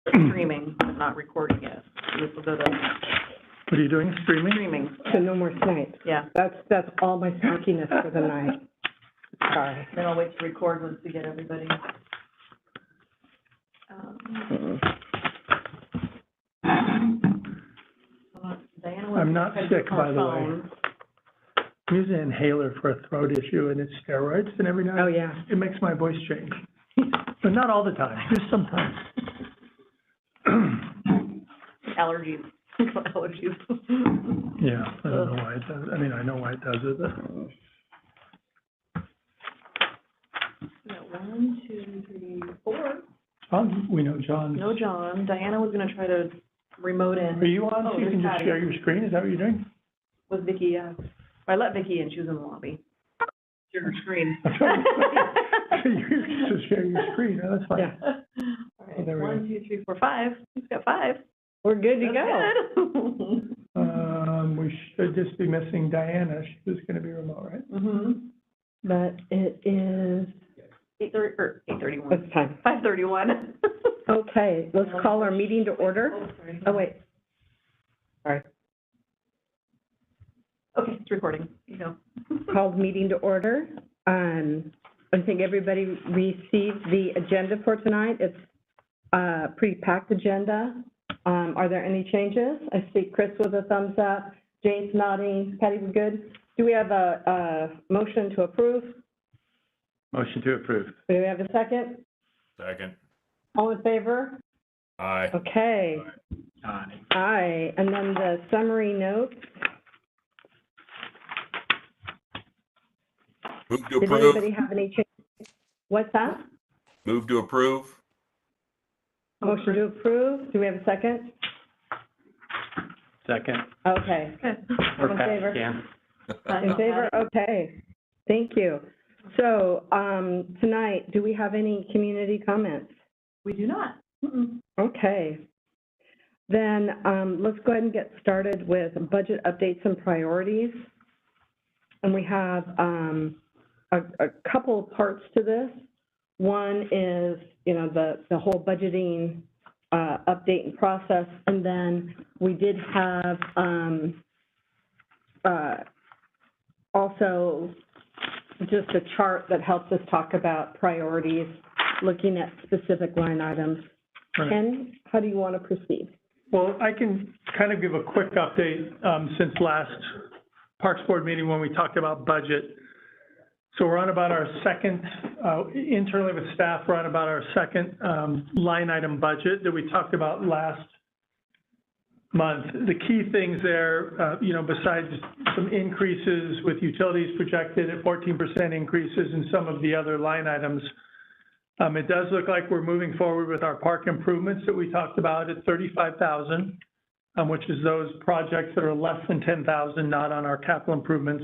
streaming, but not recording yet. This will go to What are you doing, streaming? streaming. So no more snipes. Yeah. That's all my snarkiness for the night. Sorry. Then I'll wait to record once we get everybody. Diana wants I'm not to sick, her by the way. phone. I'm using an inhaler for a throat issue, and it's steroids, and every now Oh, and yeah. it makes my voice change. But not all the time, just sometimes. Allergies. Allergies. Yeah, I don't know why it does. I mean, I know why it does it, but Yeah, 1, 2, 3, 4. John, we know John. No John. Diana was gonna try to remote in. Are you on? Oh, So you can there's just Patty. share your screen? Is that what you're doing? With Vicky, yeah. I let Vicky in, she was in the lobby. Share her screen. You can just share your screen. Oh, that's fine. Yeah. All Oh, right, there we 1, 2, 3, 4, 5. He's got 5. We're good to go. That's good. We should just be missing Diana. She was gonna be remote, right? Mm-hmm. But it is, 8:30, or 8:31. what's time? 5:31. Okay, let's call our meeting to order. Oh, sorry. Oh, wait. Sorry. Okay, it's recording. You go. Called meeting to order. I think everybody received the agenda for tonight. It's a pretty packed agenda. Are there any changes? I see Chris with a thumbs up, Jane's nodding, Patty, we're good? Do we have a motion to approve? Motion to approve. Do we have a second? Second. All in favor? Aye. Okay. Aye. Aye. And then the summary notes. Move to Did approve. anybody have any changes? What's that? Move to approve. Motion to approve. Do we have a second? Second. Okay. Okay. All in favor? Yeah. In favor? Okay. Thank you. So, tonight, do we have any community comments? We do not. Mm-mm. Okay. Then, let's go ahead and get started with budget updates and priorities. And we have, a couple of parts to this. One is, the whole budgeting, update and process. And then we did have, also just a chart that helps us talk about priorities, looking at specific line items. Right. Ken, how do you want to proceed? Well, I can kind of give a quick update since last Parks Board meeting when we talked about budget. So we're on about our second, internally with staff, we're on about our second line item budget that we talked about last month. The key things there, besides some increases with utilities projected at 14% increases in some of the other line items, it does look like we're moving forward with our park improvements that we talked about at $35,000, which is those projects that are less than $10,000, not on our capital improvements.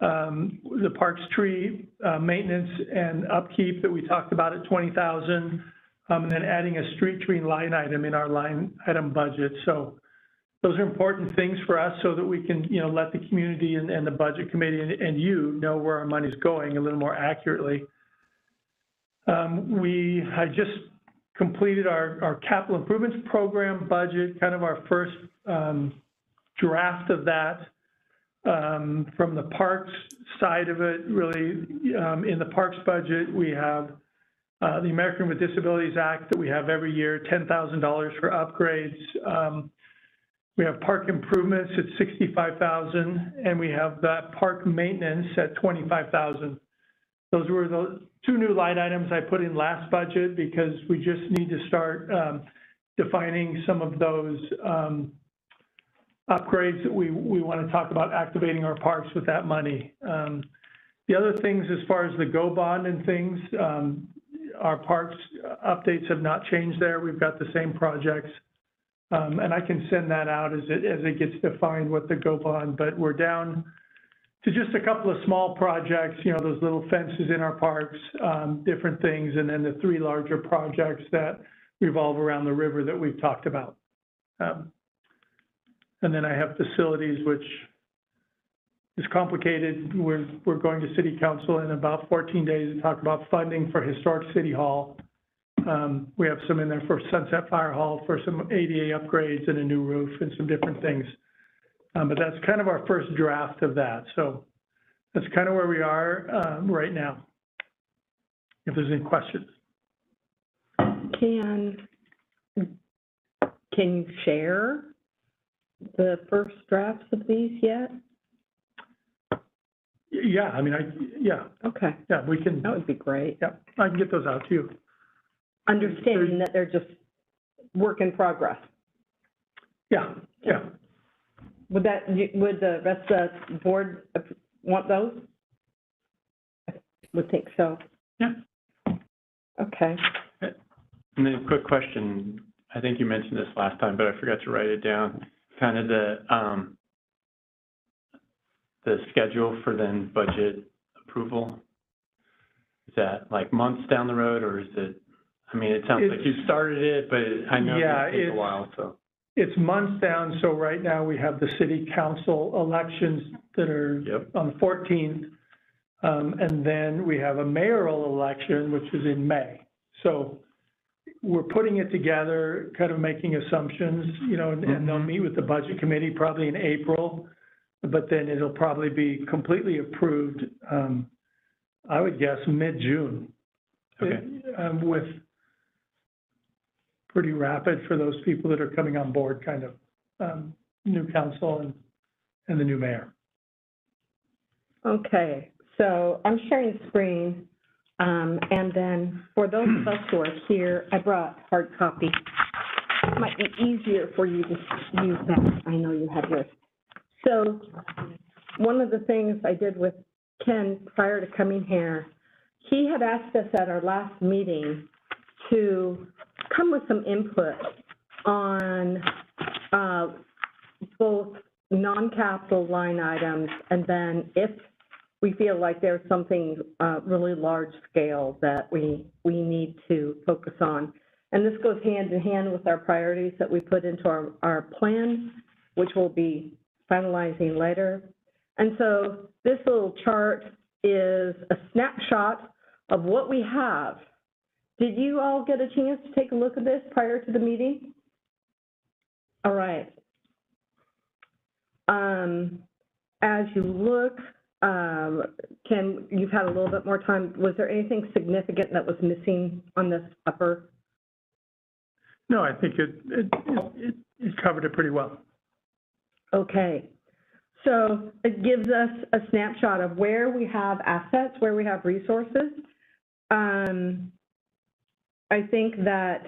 The parks tree maintenance and upkeep that we talked about at $20,000, and then adding a street tree line item in our line item budget. So those are important things for us so that we can, let the community and the budget committee and you know where our money's going a little more accurately. We had just completed our capital improvements program budget, kind of our first draft of that. From the parks side of it, really, in the parks budget, we have the American with Disabilities Act that we have every year, $10,000 for upgrades. We have park improvements at $65,000, and we have that park maintenance at $25,000. Those were the two new line items I put in last budget because we just need to start defining some of those upgrades that we want to talk about activating our parks with that money. The other things as far as the GO bond and things, our parks updates have not changed there. We've got the same projects. And I can send that out as it gets defined what the GO bond, but we're down to just a couple of small projects, those little fences in our parks, different things, and then the three larger projects that revolve around the river that we've talked about. And then I have facilities, which is complicated. We're going to City Council in about 14 days to talk about funding for Historic City Hall. We have some in there for Sunset Fire Hall, for some ADA upgrades and a new roof and some different things. But that's kind of our first draft of that. So that's kind of where we are right now. If there's any questions. Can you share the first drafts of these yet? Yeah, I mean, Okay, yeah, we can, that would be great. yeah, I can get those out to you. Understanding that they're just work in progress. Yeah. Would the rest of the board want those? I would think so. Yeah. Okay. And then a quick question, I think you mentioned this last time, but I forgot to write it down. Kind of the schedule for then budget approval. Is that like months down the road, or is it, I mean, it sounds like you started it, but I know Yeah, it's going to take a while, so. It's months down, so right now we have the city council elections that are on the 14th. And then we have a mayoral election, which is in May. So we're putting it together, kind of making assumptions, you know, and they'll meet with the budget committee probably in April, but then it'll probably be completely approved, I would guess, mid-June. Okay. With pretty rapid for those people that are coming on board, kind of new council and the new mayor. Okay, so I'm sharing screen, and then for those of us who are here, I brought hard copy. It might be easier for you to use that. I know you have yours. So one of the things I did with Ken prior to coming here, he had asked us at our last meeting to come with some input on both non-capital line items, and then if we feel like there's something really large scale that we need to focus on. And this goes hand in hand with our priorities that we put into our plan, which we'll be finalizing later. And so this little chart is a snapshot of what we have. Did you all get a chance to take a look at this prior to the meeting? All right. As you look, Ken, you've had a little bit more time. Was there anything significant that was missing on this upper? No, I think it covered it pretty well. Okay. So it gives us a snapshot of where we have assets, where we have resources. I think that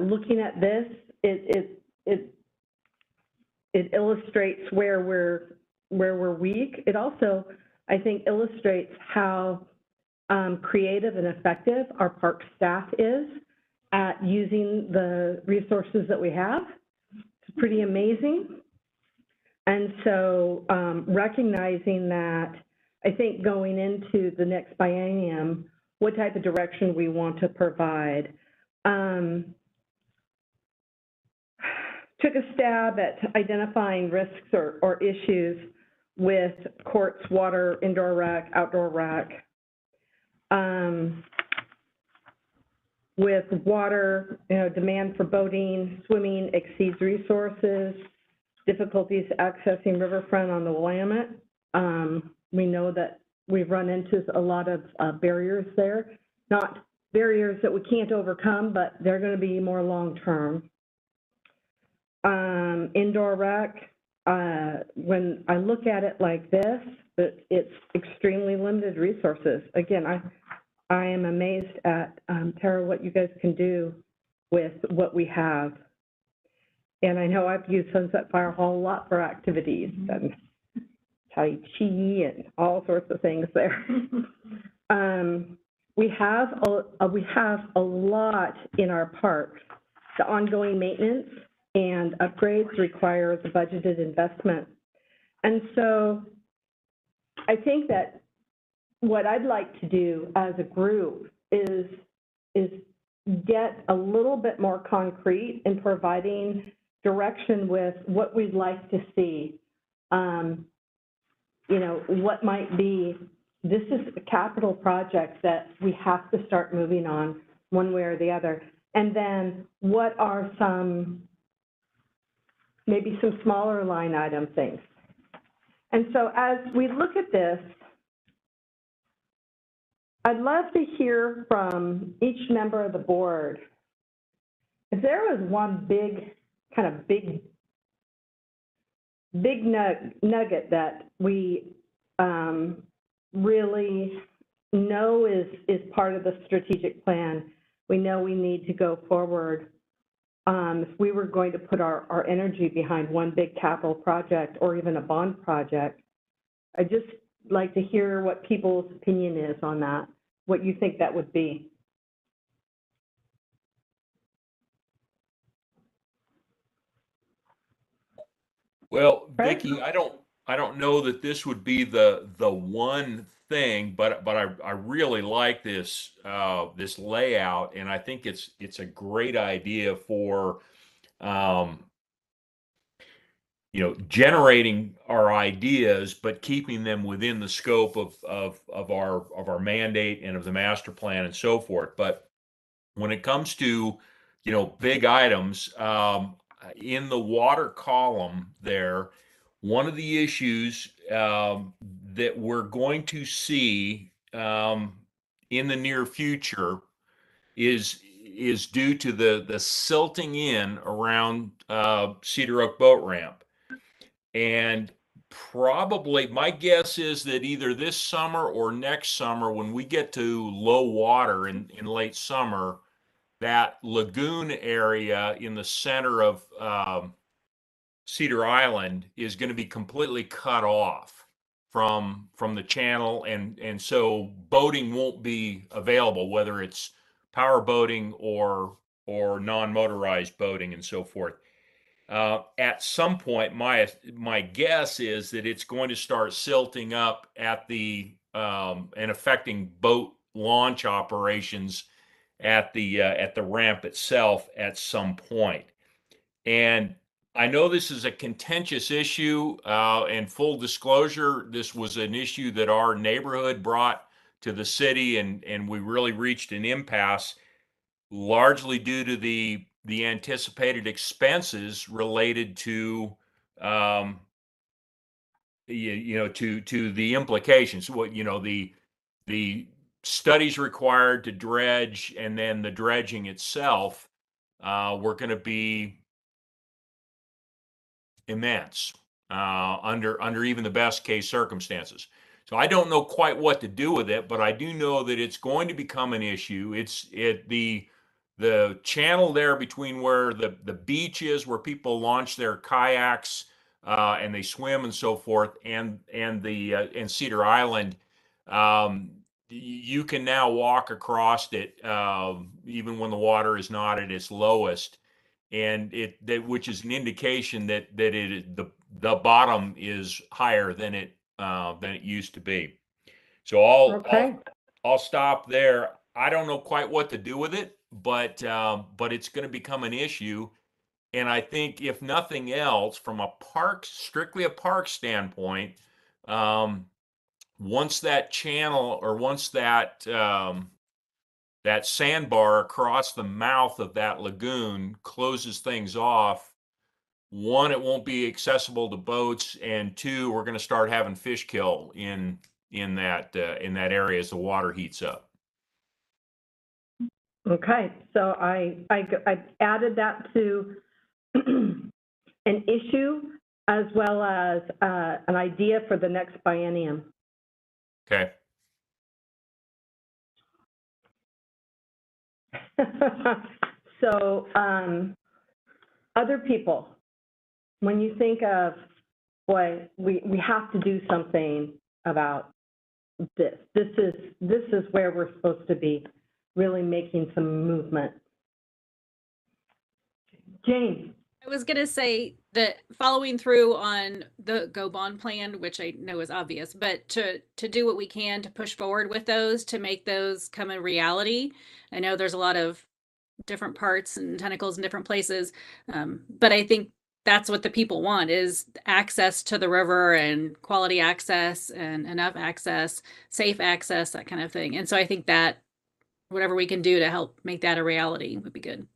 looking at this, it illustrates where we're weak. It also, I think, illustrates how creative and effective our park staff is at using the resources that we have. It's pretty amazing. And so recognizing that, I think going into the next biennium, what type of direction we want to provide. Took a stab at identifying risks or issues with courts, water, indoor rec, outdoor rec. With water, you know, demand for boating, swimming exceeds resources, difficulties accessing riverfront on the Willamette. We know that we've run into a lot of barriers there, not barriers that we can't overcome, but they're going to be more long-term. Indoor rec, when I look at it like this, it's extremely limited resources. Again, I am amazed at, Tara, what you guys can do with what we have. And I know I've used Sunset Fire Hall a lot for activities and Tai Chi and all sorts of things there. We have a lot in our parks. The ongoing maintenance and upgrades require the budgeted investment. And so I think that what I'd like to do as a group is get a little bit more concrete in providing direction with what we'd like to see. You know, what might be, this is a capital project that we have to start moving on one way or the other. And then what are maybe some smaller line item things? And so as we look at this, I'd love to hear from each member of the board. If there was one big nugget that we really know is part of the strategic plan, we know we need to go forward. If we were going to put our energy behind one big capital project or even a bond project, I'd just like to hear what people's opinion is on that, what you think that would be. Well, Fred? Vicki, I don't know that this would be the one thing, but I really like this this layout, and I think it's a great idea for um, generating our ideas, but keeping them within the scope of our mandate and of the master plan and so forth. But when it comes to, big items, in the water column there, one of the issues that we're going to see in the near future is due to the silting in around Cedar Oak Boat Ramp. And probably my guess is that either this summer or next summer, when we get to low water in late summer, that lagoon area in the center of Cedar Island is going to be completely cut off from the channel, and so boating won't be available, whether it's power boating or non-motorized boating and so forth. At some point, my guess is that it's going to start silting up at the and affecting boat launch operations at the ramp itself at some point. And I know this is a contentious issue. And full disclosure, this was an issue that our neighborhood brought to the city, and we really reached an impasse, largely due to the anticipated expenses related to to the implications. What the studies required to dredge, and then the dredging itself were going to be immense under even the best case circumstances. So I don't know quite what to do with it, but I do know that it's going to become an issue. The channel there between where the beach is, where people launch their kayaks and they swim and so forth, and Cedar Island. You can now walk across it even when the water is not at its lowest, and which is an indication that the bottom is higher than it used to be. So I'll stop there. I don't know quite what to do with it, but it's going to become an issue. And I think if nothing else, from strictly a park standpoint, once that channel, or once that sandbar across the mouth of that lagoon closes things off, one, it won't be accessible to boats, and two, we're going to start having fish kill in that area as the water heats up. Okay, so I added that to an issue as well as an idea for the next biennium. Okay. So other people, when you think of, boy, we have to do something about this. This is where we're supposed to be really making some movement. Jane. I was going to say that following through on the Go Bond plan, which I know is obvious, but to do what we can to push forward with those, to make those come a reality. I know there's a lot of different parts and tentacles in different places, but I think that's what the people want, is access to the river and quality access and enough access, safe access, that kind of thing. And so I think that whatever we can do to help make that a reality would be good.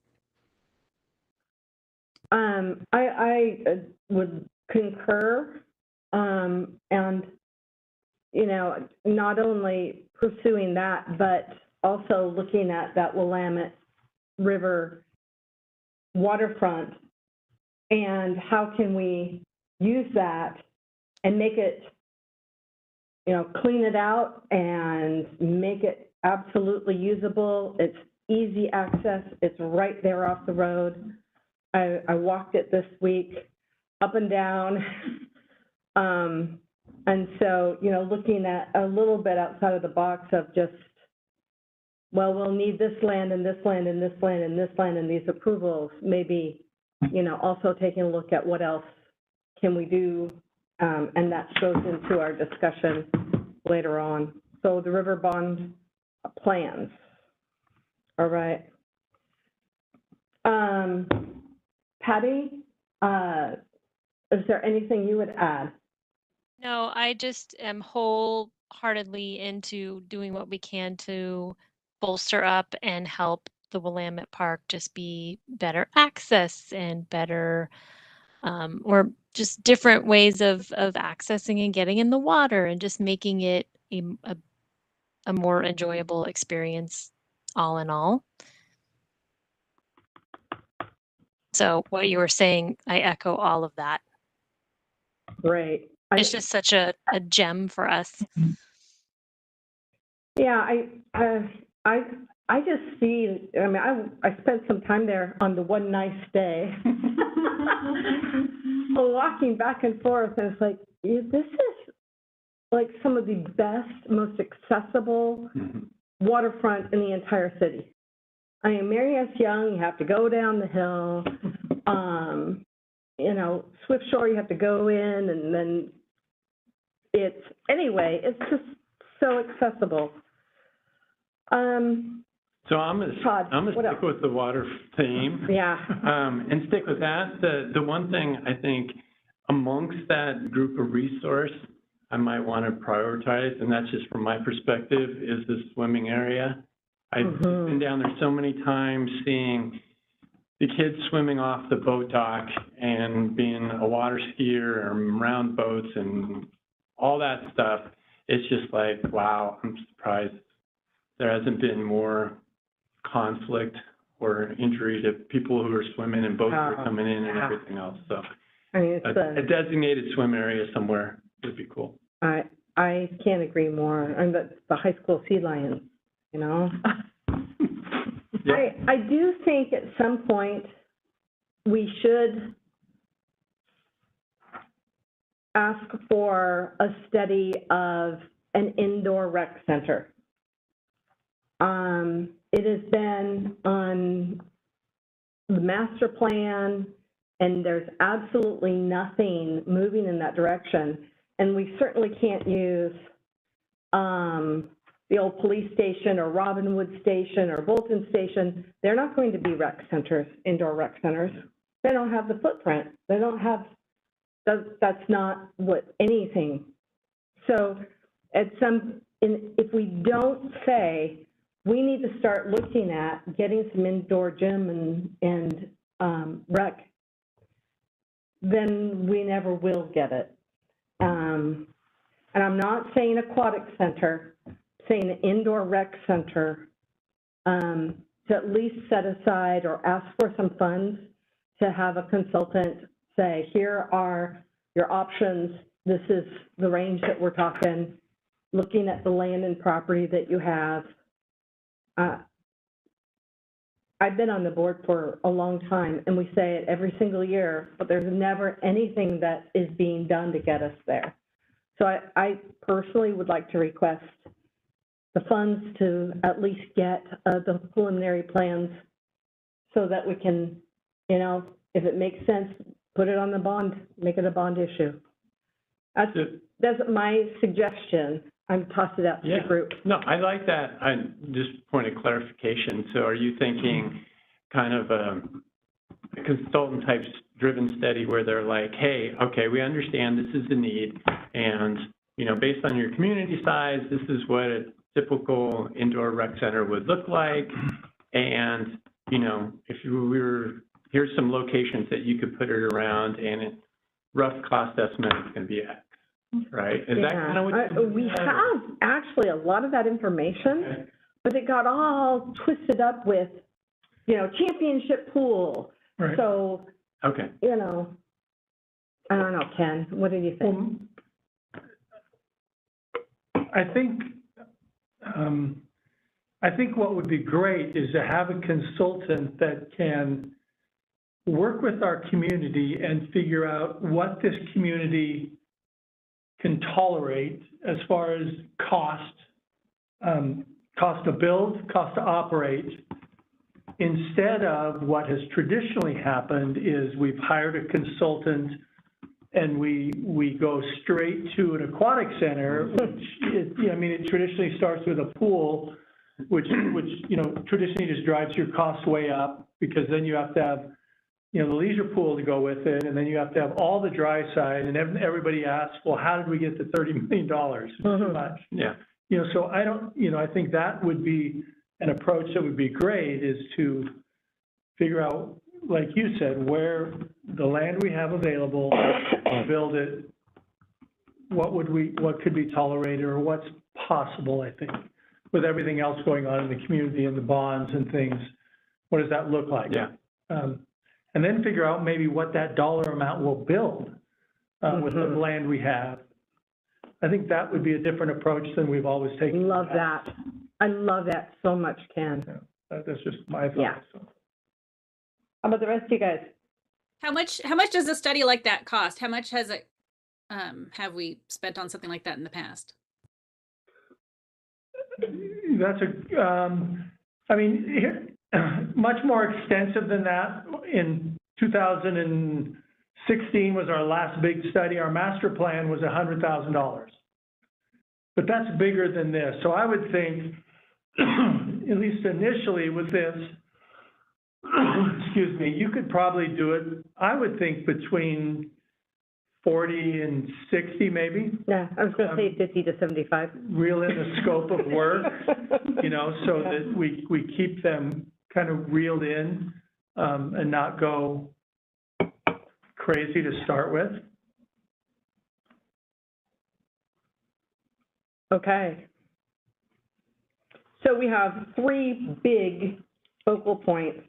I would concur, and, you know, not only pursuing that, but also looking at that Willamette River waterfront and how can we use that and make it, you know, clean it out and make it absolutely usable. It's easy access. It's right there off the road. I walked it this week, up and down. And so, you know, looking at a little bit outside of the box of just, well, we'll need this land and this land and this land and this land and these approvals, maybe, you know, also taking a look at what else can we do, and that goes into our discussion later on. So the river bond plans. All right. Patty, is there anything you would add? No, I just am wholeheartedly into doing what we can to bolster up and help the Willamette Park just be better access and better, or just different ways of accessing and getting in the water and just making it a more enjoyable experience all in all. So what you were saying, I echo all of that. Great. It's just such a gem for us. Yeah, I just see, I mean, I spent some time there on the one nice day. Walking back and forth, and it's like, this is like some of the best, most accessible waterfront in the entire city. I mean, Mary S. Young, you have to go down the hill. You know, Swift Shore, you have to go in, and then anyway, it's just so accessible. So I'm gonna stick with the water theme. Yeah. And stick with that. The one thing I think amongst that group of resource I might want to prioritize, and that's just from my perspective, is the swimming area. I've been down there so many times seeing the kids swimming off the boat dock and being a water skier and around boats and all that stuff. It's just like, wow, I'm surprised there hasn't been more conflict or injury to people who are swimming and boats are coming in and everything else. So I mean, a designated swim area somewhere would be cool. I can't agree more. And the high school sea lions, you know. Yeah. I do think at some point we should ask for a study of an indoor rec center. It has been on the master plan, and there's absolutely nothing moving in that direction. And we certainly can't use the old police station or Robinwood Station or Bolton Station. They're not going to be rec centers, indoor rec centers. They don't have the footprint. They don't have, that's not what anything. So if we don't say, we need to start looking at getting some indoor gym and rec, then we never will get it. And I'm not saying aquatic center, I'm saying an indoor rec center, to at least set aside or ask for some funds to have a consultant say, here are your options, this is the range that we're talking, looking at the land and property that you have. I've been on the board for a long time, and we say it every single year, but there's never anything that is being done to get us there. So I personally would like to request the funds to at least get the preliminary plans so that we can, you know, if it makes sense, put it on the bond, make it a bond issue. That's my suggestion. I'm tossing it out to the group. No, I like that. Just point of clarification. So are you thinking kind of a consultant type driven study where they're like, hey, okay, we understand this is the need, and you know, based on your community size, this is what it typical indoor rec center would look like. And, you know, if you were, here's some locations that you could put it around, and it, rough cost estimate is going to be X, right? Is that kind of what? We have actually a lot of that information, Okay. but it got all twisted up with, you know, championship pool. Right. So, Okay. you know, I don't know, Ken, what do you think? I think what would be great is to have a consultant that can work with our community and figure out what this community can tolerate as far as cost, cost to build, cost to operate, instead of what has traditionally happened is we've hired a consultant and we go straight to an aquatic center, which is, I mean, it traditionally starts with a pool, which, you know, traditionally just drives your costs way up, because then you have to have, you know, the leisure pool to go with it, and then you have to have all the dry side, and everybody asks, well, how did we get to $30 million? It's too much. Yeah. You know, so I don't, you know, I think that would be an approach that would be great, is to figure out, like you said, where the land we have available, build it, what could be tolerated, or what's possible, I think, with everything else going on in the community and the bonds and things. What does that look like? Yeah. And then figure out maybe what that dollar amount will build with the land we have. I think that would be a different approach than we've always taken. Love that. I love that so much, Ken. Yeah, that's just my thought. Yeah. So. How about the rest of you guys? How much does a study like that cost? How much has it, have we spent on something like that in the past? That's I mean, here, much more extensive than that. In 2016 was our last big study. Our master plan was $100,000. But that's bigger than this. So I would think, at least initially with this, excuse me, you could probably do it, I would think, between 40 and 60 maybe. Yeah, I was going to say 50 to 75. Reel in the scope of work, you know, so that we keep them kind of reeled in and not go crazy to start with. Okay. So we have 3 big focal points,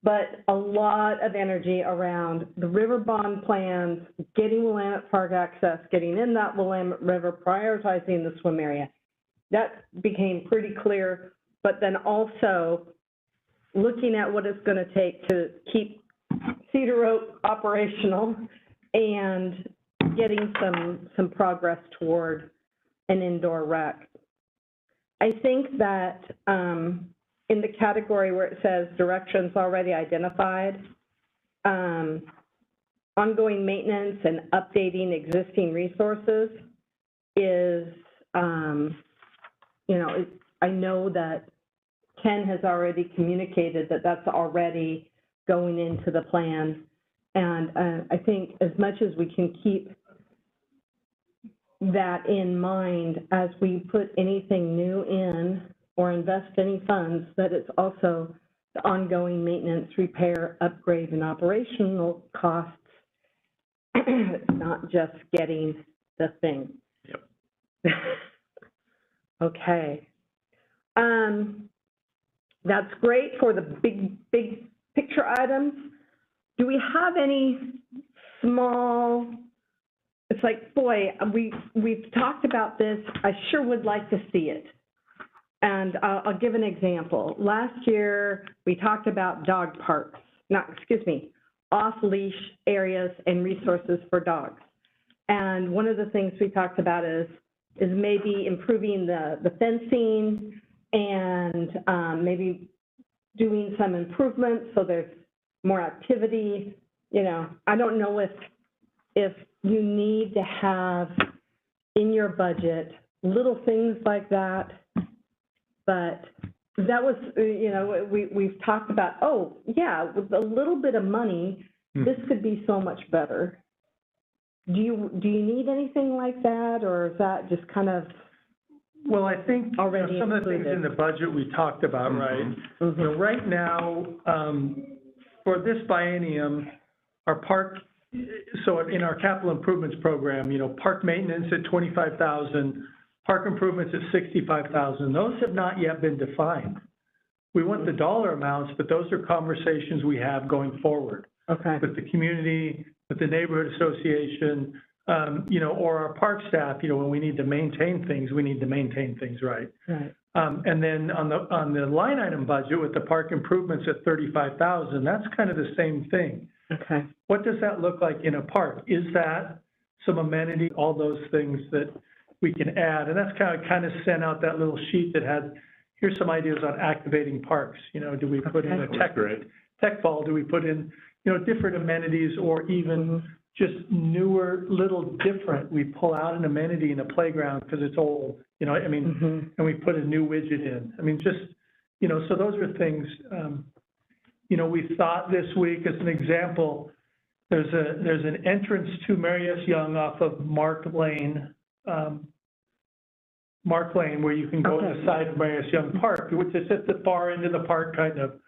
but a lot of energy around the river bond plans, getting Willamette Park access, getting in that Willamette River, prioritizing the swim area. That became pretty clear, but then also looking at what it's going to take to keep Cedar Oak operational and getting some progress toward an indoor rec. I think that in the category where it says directions already identified, ongoing maintenance and updating existing resources is, you know, I know that Ken has already communicated that that's already going into the plan. And I think as much as we can keep that in mind as we put anything new in or invest any funds, that it's also the ongoing maintenance, repair, upgrade, and operational costs, not just getting the thing. Yep. Okay. That's great for the big picture items. Do we have any small, it's like, boy, we've talked about this, I sure would like to see it. And I'll give an example. Last year, we talked about dog parks, off-leash areas and resources for dogs. And one of the things we talked about is maybe improving the fencing and maybe doing some improvements so there's more activity. You know, I don't know if you need to have in your budget little things like that, but that was, you know, we've talked about, oh, yeah, with a little bit of money, this could be so much better. Do you need anything like that, or is that just kind of? Well, I think Already some of the things included. in the budget we talked about, right? Mhm. You know, right now, for this biennium, our park, so in our capital improvements program, you know, park maintenance at 25,000, park improvements at 65,000, those have not yet been defined. We want the dollar amounts, but those are conversations we have going forward Okay, with the community, with the neighborhood association, you know, or our park staff. You know, when we need to maintain things, we need to maintain things right. right. And then on the line item budget with the park improvements at 35,000, that's kind of the same thing. Okay, What does that look like in a park? Is that some amenity, all those things that we can add? And that's kind of sent out that little sheet that had, here's some ideas on activating parks. You know, do we put in a Okay. tech ball? Do we put in, you know, different amenities, or even just newer, little different? We pull out an amenity in a playground because it's old, you know, I mean, Mhm. and we put a new widget in. I mean, just, you know, so those are things, you know, we thought this week, as an example, there's an entrance to Mary S. Young off of Mark Lane, where you can go Okay. inside of Mary S. Young Park, which is at the far end of the park, kind of.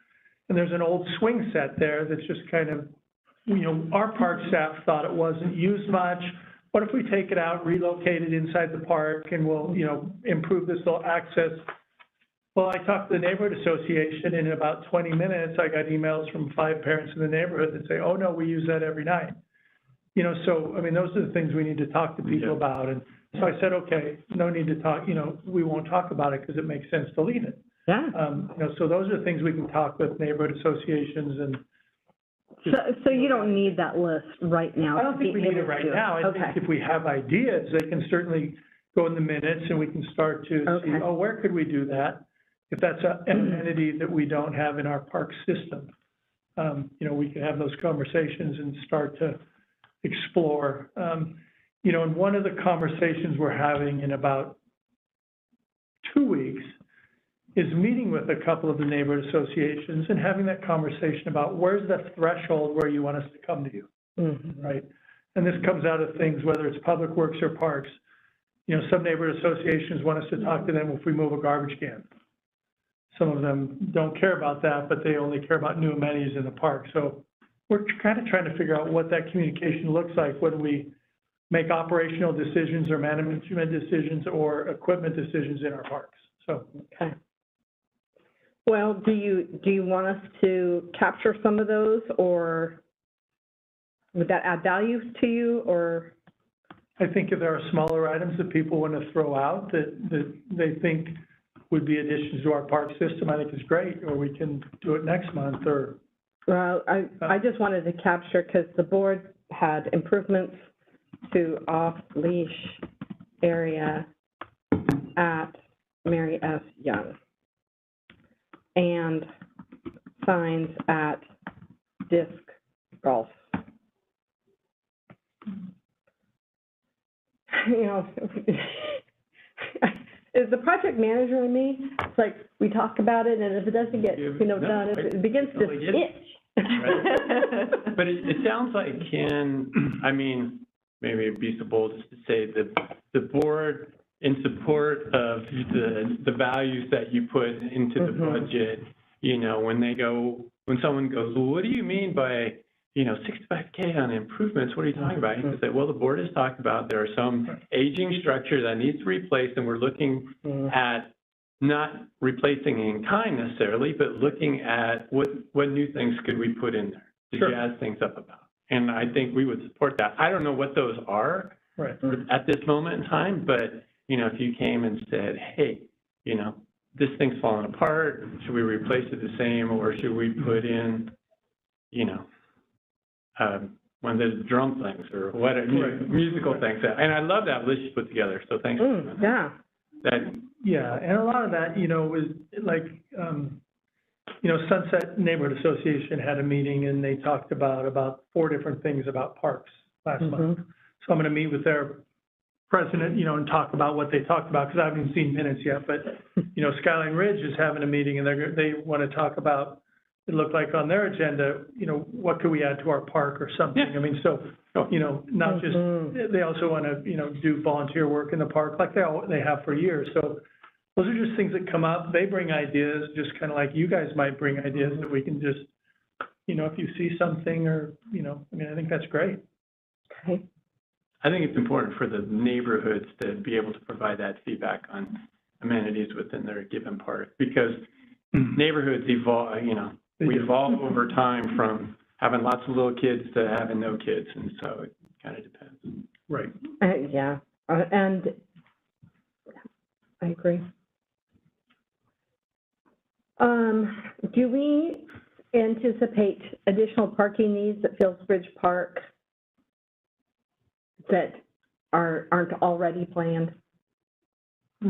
And there's an old swing set there that's just kind of, you know, our park staff thought it wasn't used much. What if we take it out, relocate it inside the park, and we'll, you know, improve this little access? Well, I talked to the neighborhood association, and in about 20 minutes, I got emails from 5 parents in the neighborhood that say, oh, no, we use that every night. You know, so, I mean, those are the things we need to talk to people about. And so I said, okay, no need to talk, you know, we won't talk about it because it makes sense to leave it. Yeah. You know, so those are things we can talk with neighborhood associations and. So you don't need that list right now? I don't to think be we need it able right to? now. I think Okay. if we have ideas, they can certainly go in the minutes and we can start to see, Okay. oh, where could we do that? If that's an amenity that we don't have in our park system, you know, we can have those conversations and start to explore. You know, and one of the conversations we're having in about 2 weeks is meeting with a couple of the neighborhood associations and having that conversation about where's the threshold where you want us to come to you, Mhm. right? And this comes out of things, whether it's public works or parks. You know, some neighborhood associations want us to talk to them if we move a garbage can. Some of them don't care about that, but they only care about new amenities in the park. So we're kind of trying to figure out what that communication looks like when we make operational decisions or management decisions or equipment decisions in our parks. So. Okay. Well, do you want us to capture some of those, or would that add value to you, or? I think if there are smaller items that people want to throw out that they think would be additions to our park system, I think is great, or we can do it next month, or. Well, I just wanted to capture, because the board had improvements to off-leash area at Mary S. Young, and signs at disc golf. You know, is the project manager in me? It's like, we talk about it, and if it doesn't get, you know, done, it begins to itch. But it sounds like, I mean, maybe it'd be so bold as to say that the board, in support of the values that you put into the budget, you know, when someone goes, well, what do you mean by, you know, 65K on improvements, what are you talking about? You can say, well, the board has talked about there are some aging structure that needs to be replaced, and we're looking at not replacing in kind necessarily, but looking at what new things could we put in there to jazz things up about. And I think we would support that. I don't know what those are at this moment in time, but, you know, if you came and said, hey, you know, this thing's falling apart, should we replace it the same, or should we put in, you know, one of those drum things or whatever, musical things. And I love that list you put together, so thanks for doing that. Yeah, and a lot of that, you know, was like, you know, Sunset Neighborhood Association had a meeting, and they talked about 4 different things about parks last month. So I'm going to meet with their president, you know, and talk about what they talked about, because I haven't seen minutes yet, but, you know, Skyline Ridge is having a meeting, and they want to talk about it looked like on their agenda, you know, what could we add to our park or something? Yeah. I mean, so, you know, not just, they also want to, you know, do volunteer work in the park like they have for years. So those are just things that come up. They bring ideas, just kind of like you guys might bring ideas that we can just, you know, if you see something or, you know, I mean, I think that's great. Okay. I think it's important for the neighborhoods to be able to provide that feedback on amenities within their given park, because neighborhoods evolve, you know, we evolve over time from having lots of little kids to having no kids, and so it kind of depends. Right. Yeah, and I agree. Do we anticipate additional parking needs at Fields Bridge Park that aren't already planned? We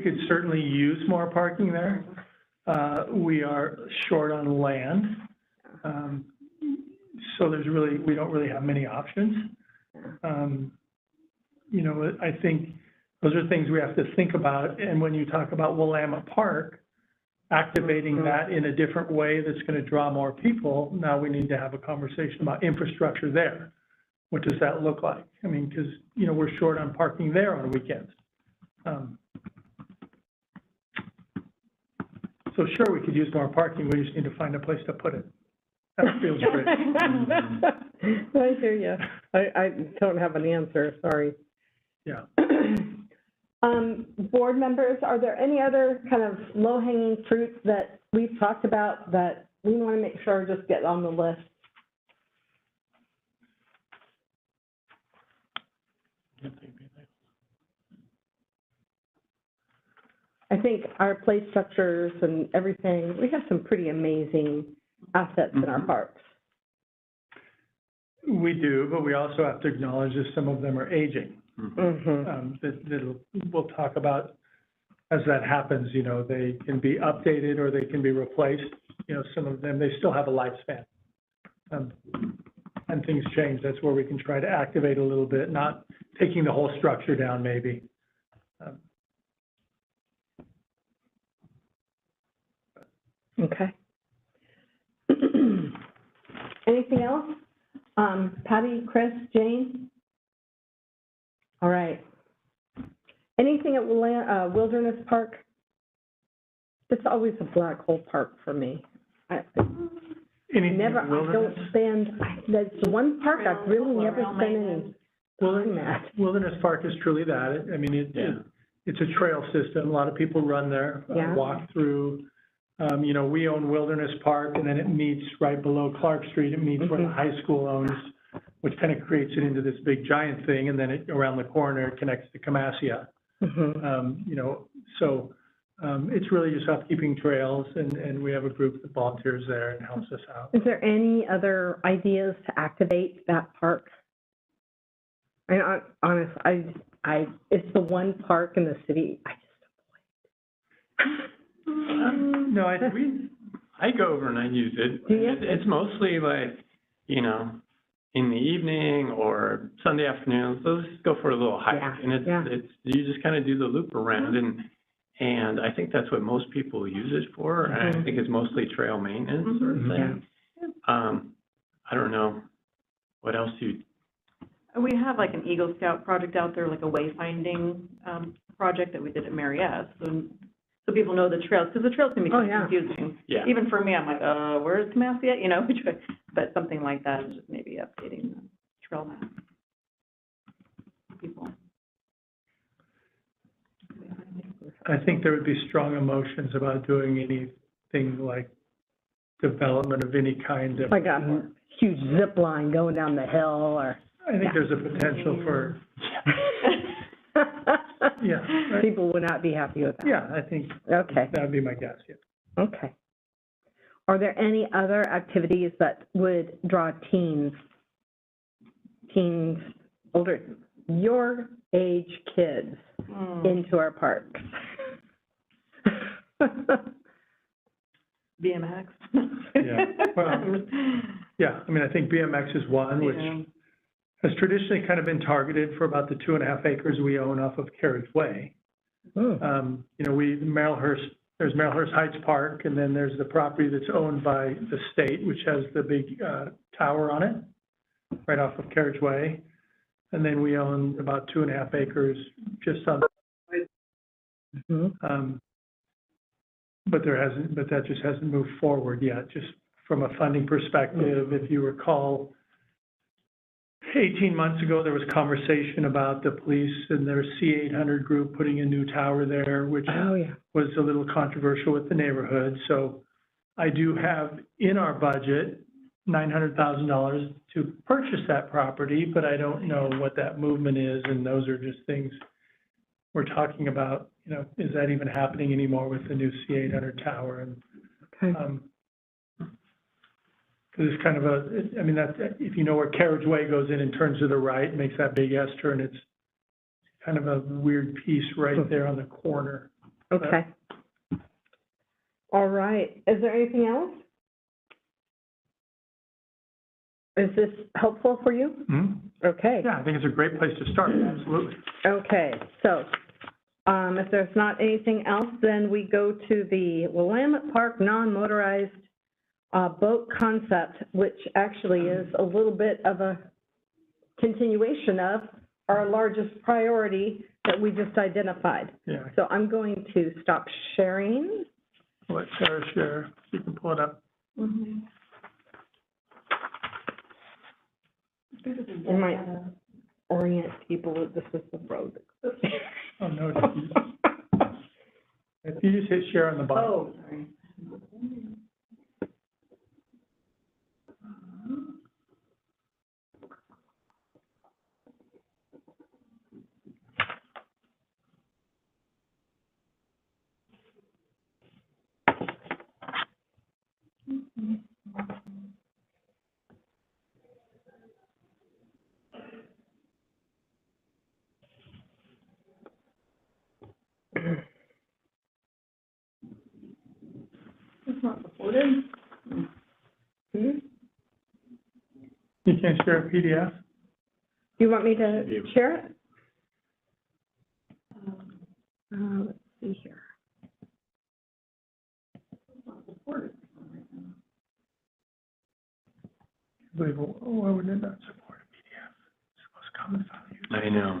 could certainly use more parking there. We are short on land. So we don't really have many options. You know, I think those are things we have to think about. And when you talk about Willamette Park, activating that in a different way that's going to draw more people, now we need to have a conversation about infrastructure there. What does that look like? I mean, because, you know, we're short on parking there on weekends. So sure, we could use more parking. We just need to find a place to put it. That feels great. I hear you. I don't have an answer, sorry. Yeah. Board members, are there any other kind of low-hanging fruits that we've talked about that we want to make sure just get on the list? I think our play structures and everything, we have some pretty amazing assets in our parks. We do, but we also have to acknowledge that some of them are aging. We'll talk about as that happens. You know, they can be updated or they can be replaced. You know, some of them, they still have a lifespan. And things change. That's where we can try to activate a little bit, not taking the whole structure down maybe. Okay. Anything else? Patty, Chris, Jane? All right. Anything at Wilderness Park? It's always a black hole park for me. I don't spend, that's the one park I've really never spent any time at. Wilderness Park is truly that. I mean, it's a trail system. A lot of people run there, walk through. You know, we own Wilderness Park, and then it meets right below Clark Street. It meets where the high school owns, which kind of creates it into this big giant thing, and then around the corner it connects to Camassia. You know, so it's really just housekeeping trails, and we have a group that volunteers there and helps us out. Is there any other ideas to activate that park? I mean, honestly, it's the one park in the city I just avoid. No, I go over and I use it. Do you? It's mostly like, you know, in the evening or Sunday afternoons. Those go for a little hike, and it's you just kind of do the loop around, and I think that's what most people use it for. And I think it's mostly trail maintenance sort of thing. I don't know what else you. We have like an Eagle Scout project out there, like a wayfinding project that we did at Mary S. So people know the trails, because the trails can be kind of confusing. Yeah. Even for me, I'm like, where's Camassia? You know, but something like that is just maybe updating the trail map. People. I think there would be strong emotions about doing anything like development of any kind of. Like a huge zip line going down the hill, or. I think there's a potential for. Right. People would not be happy with that. Yeah, I think that would be my guess, Okay. Are there any other activities that would draw teens, older, your age kids into our parks? BMX. I mean, I think BMX is one, which has traditionally kind of been targeted for about the 2.5 acres we own off of Carriage Way. You know, Marylhurst there's Melhurst Heights Park, and then there's the property that's owned by the state, which has the big tower on it, right off of Carriageway. And then we own about 2.5 acres just on, but that just hasn't moved forward yet. Just from a funding perspective, if you recall, 18 months ago, there was conversation about the police and their C-800 group putting a new tower there, which was a little controversial with the neighborhood. So I do have in our budget $900,000 to purchase that property, but I don't know what that movement is, and those are just things we're talking about. You know, is that even happening anymore with the new C-800 tower? And because it's kind of I mean, that's, if you know where Carriageway goes in and turns to the right, makes that big S-turn, it's kind of a weird piece right there on the corner. Okay. All right. Is there anything else? Is this helpful for you? Mm-hmm. Okay. Yeah, I think it's a great place to start, absolutely. Okay, so if there's not anything else, then we go to the Willamette Park non-motorized boat concept, which actually is a little bit of a continuation of our largest priority that we just identified. Yeah. So I'm going to stop sharing. Let Sarah share. You can pull it up. Mm-hmm. I might orient people that this is the road. Oh, no. If you just hit share on the bottom. Oh, sorry. It's not supported. Hmm? You can't share a PDF? Do you want me to share it? Let's see here. Why would it not support a PDF? It's the most common file used. I know.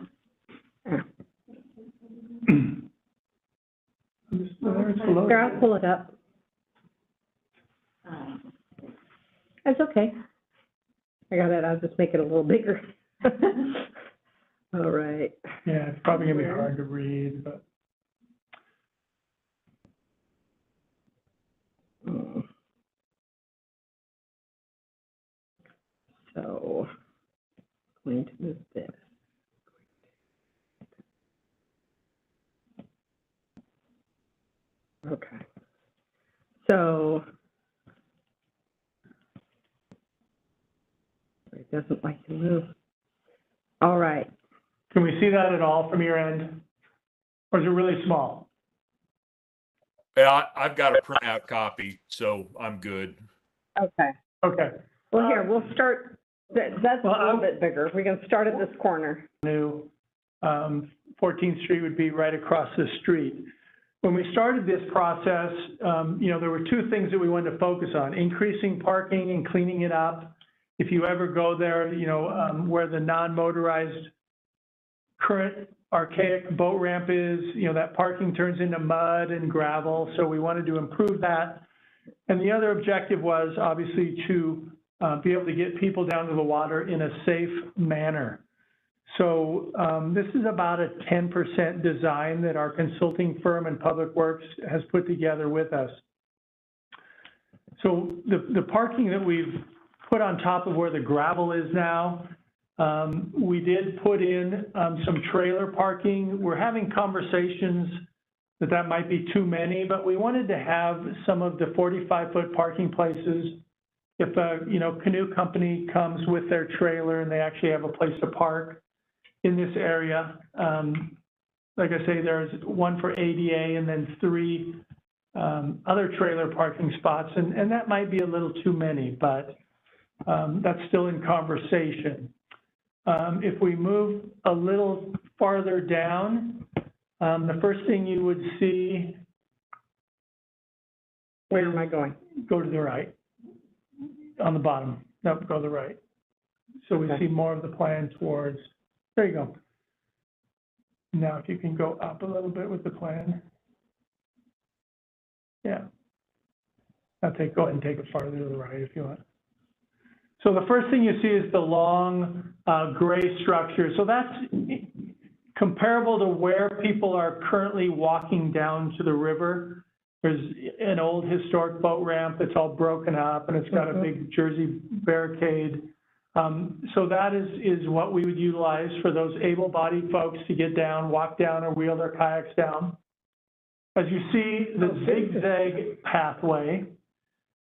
Here, I'll pull it up. That's okay. I got it. I'll just make it a little bigger. All right. Yeah, it's probably gonna be hard to read, but. So, I'm going to move this. Okay. So, it doesn't like to move. All right. Can we see that at all from your end? Or is it really small? Yeah, I've got a printout copy, so I'm good. Okay. Okay. Well, here, we'll start, that's a little bit bigger. We can start at this corner. New 14th Street would be right across the street. When we started this process, you know, there were two things that we wanted to focus on: increasing parking and cleaning it up. If you ever go there, you know, where the non-motorized current archaic boat ramp is, you know, that parking turns into mud and gravel. So we wanted to improve that. And the other objective was obviously to be able to get people down to the water in a safe manner. So this is about a 10% design that our consulting firm in Public Works has put together with us. So the parking that we've put on top of where the gravel is now, we did put in some trailer parking. We're having conversations that might be too many, but we wanted to have some of the 45-foot parking places. If a canoe company comes with their trailer and they actually have a place to park in this area, like I say, there's one for ADA and then 3 other trailer parking spots, and that might be a little too many, but that's still in conversation. If we move a little farther down, the first thing you would see Where am I going? Go to the right, on the bottom. Nope, go to the right. So we Okay. see more of the plan towards, there you go. Now, if you can go up a little bit with the plan. Yeah. Go ahead and take it farther to the right if you want. So the first thing you see is the long gray structure. So that's comparable to where people are currently walking down to the river. There's an old historic boat ramp that's all broken up, and it's got a big Jersey barricade. So that is what we would utilize for those able-bodied folks to get down, walk down, or wheel their kayaks down. As you see, the zigzag pathway,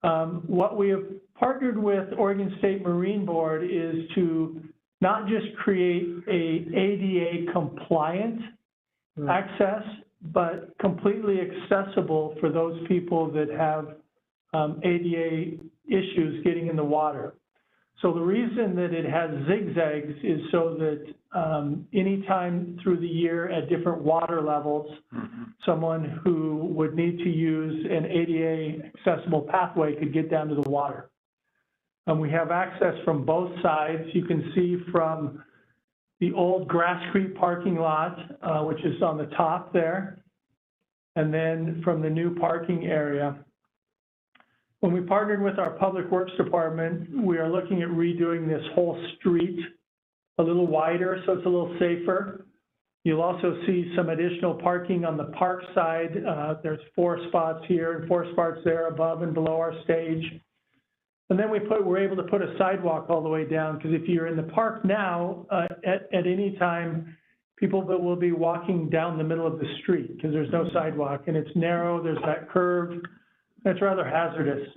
what we have partnered with Oregon State Marine Board is to not just create a ADA compliant access, but completely accessible for those people that have ADA issues getting in the water. So the reason that it has zigzags is so that anytime through the year at different water levels, someone who would need to use an ADA accessible pathway could get down to the water. And we have access from both sides. You can see from the old Grass Creek parking lot, which is on the top there, and then from the new parking area. When we partnered with our Public Works Department, we are looking at redoing this whole street a little wider so it's a little safer. You'll also see some additional parking on the park side. There's 4 spots here and 4 spots there above and below our stage. And then we're able to put a sidewalk all the way down, because if you're in the park now, at any time, people will be walking down the middle of the street because there's no sidewalk, and it's narrow, there's that curve. It's rather hazardous.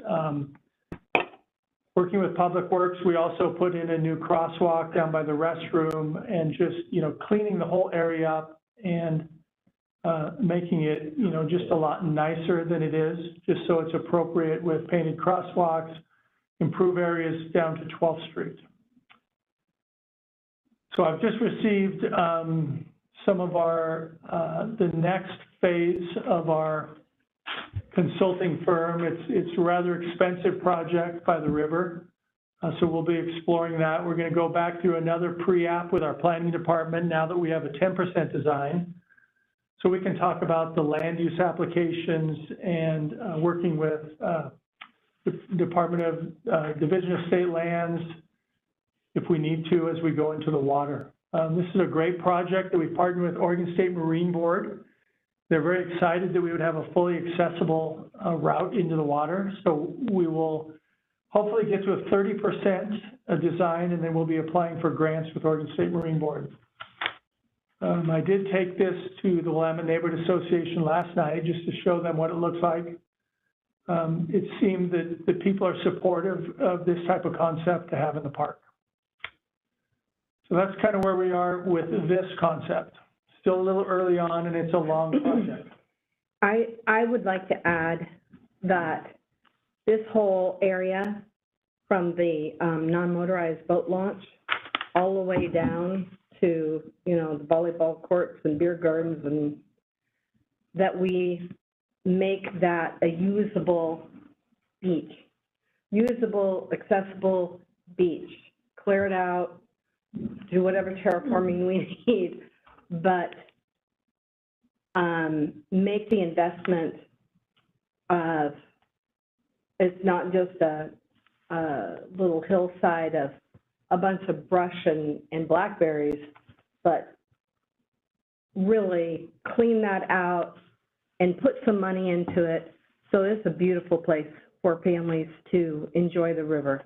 Working with Public Works, we also put in a new crosswalk down by the restroom and just, cleaning the whole area up and making it, just a lot nicer than it is, just so it's appropriate with painted crosswalks, improve areas down to 12th Street. So I've just received some of our, the next phase of our consulting firm. It's a rather expensive project by the river, so we'll be exploring that. We're going to go back through another pre-app with our planning department now that we have a 10% design, so we can talk about the land use applications and working with the Department of Division of State Lands if we need to as we go into the water. This is a great project that we partnered with Oregon State Marine Board. They're very excited that we would have a fully accessible route into the water. So we will hopefully get to a 30% design, and then we'll be applying for grants with Oregon State Marine Board. I did take this to the Willamette Neighborhood Association last night just to show them what it looks like. It seemed that people are supportive of this type of concept to have in the park. So that's kind of where we are with this concept. Still a little early on, and it's a long project. I would like to add that this whole area from the non-motorized boat launch all the way down to, the volleyball courts and beer gardens, and that we make that a usable beach, usable, accessible beach. Clear it out, do whatever terraforming we need, but make the investment of, it's not just a little hillside of a bunch of brush and blackberries, but really clean that out and put some money into it. So it's a beautiful place for families to enjoy the river.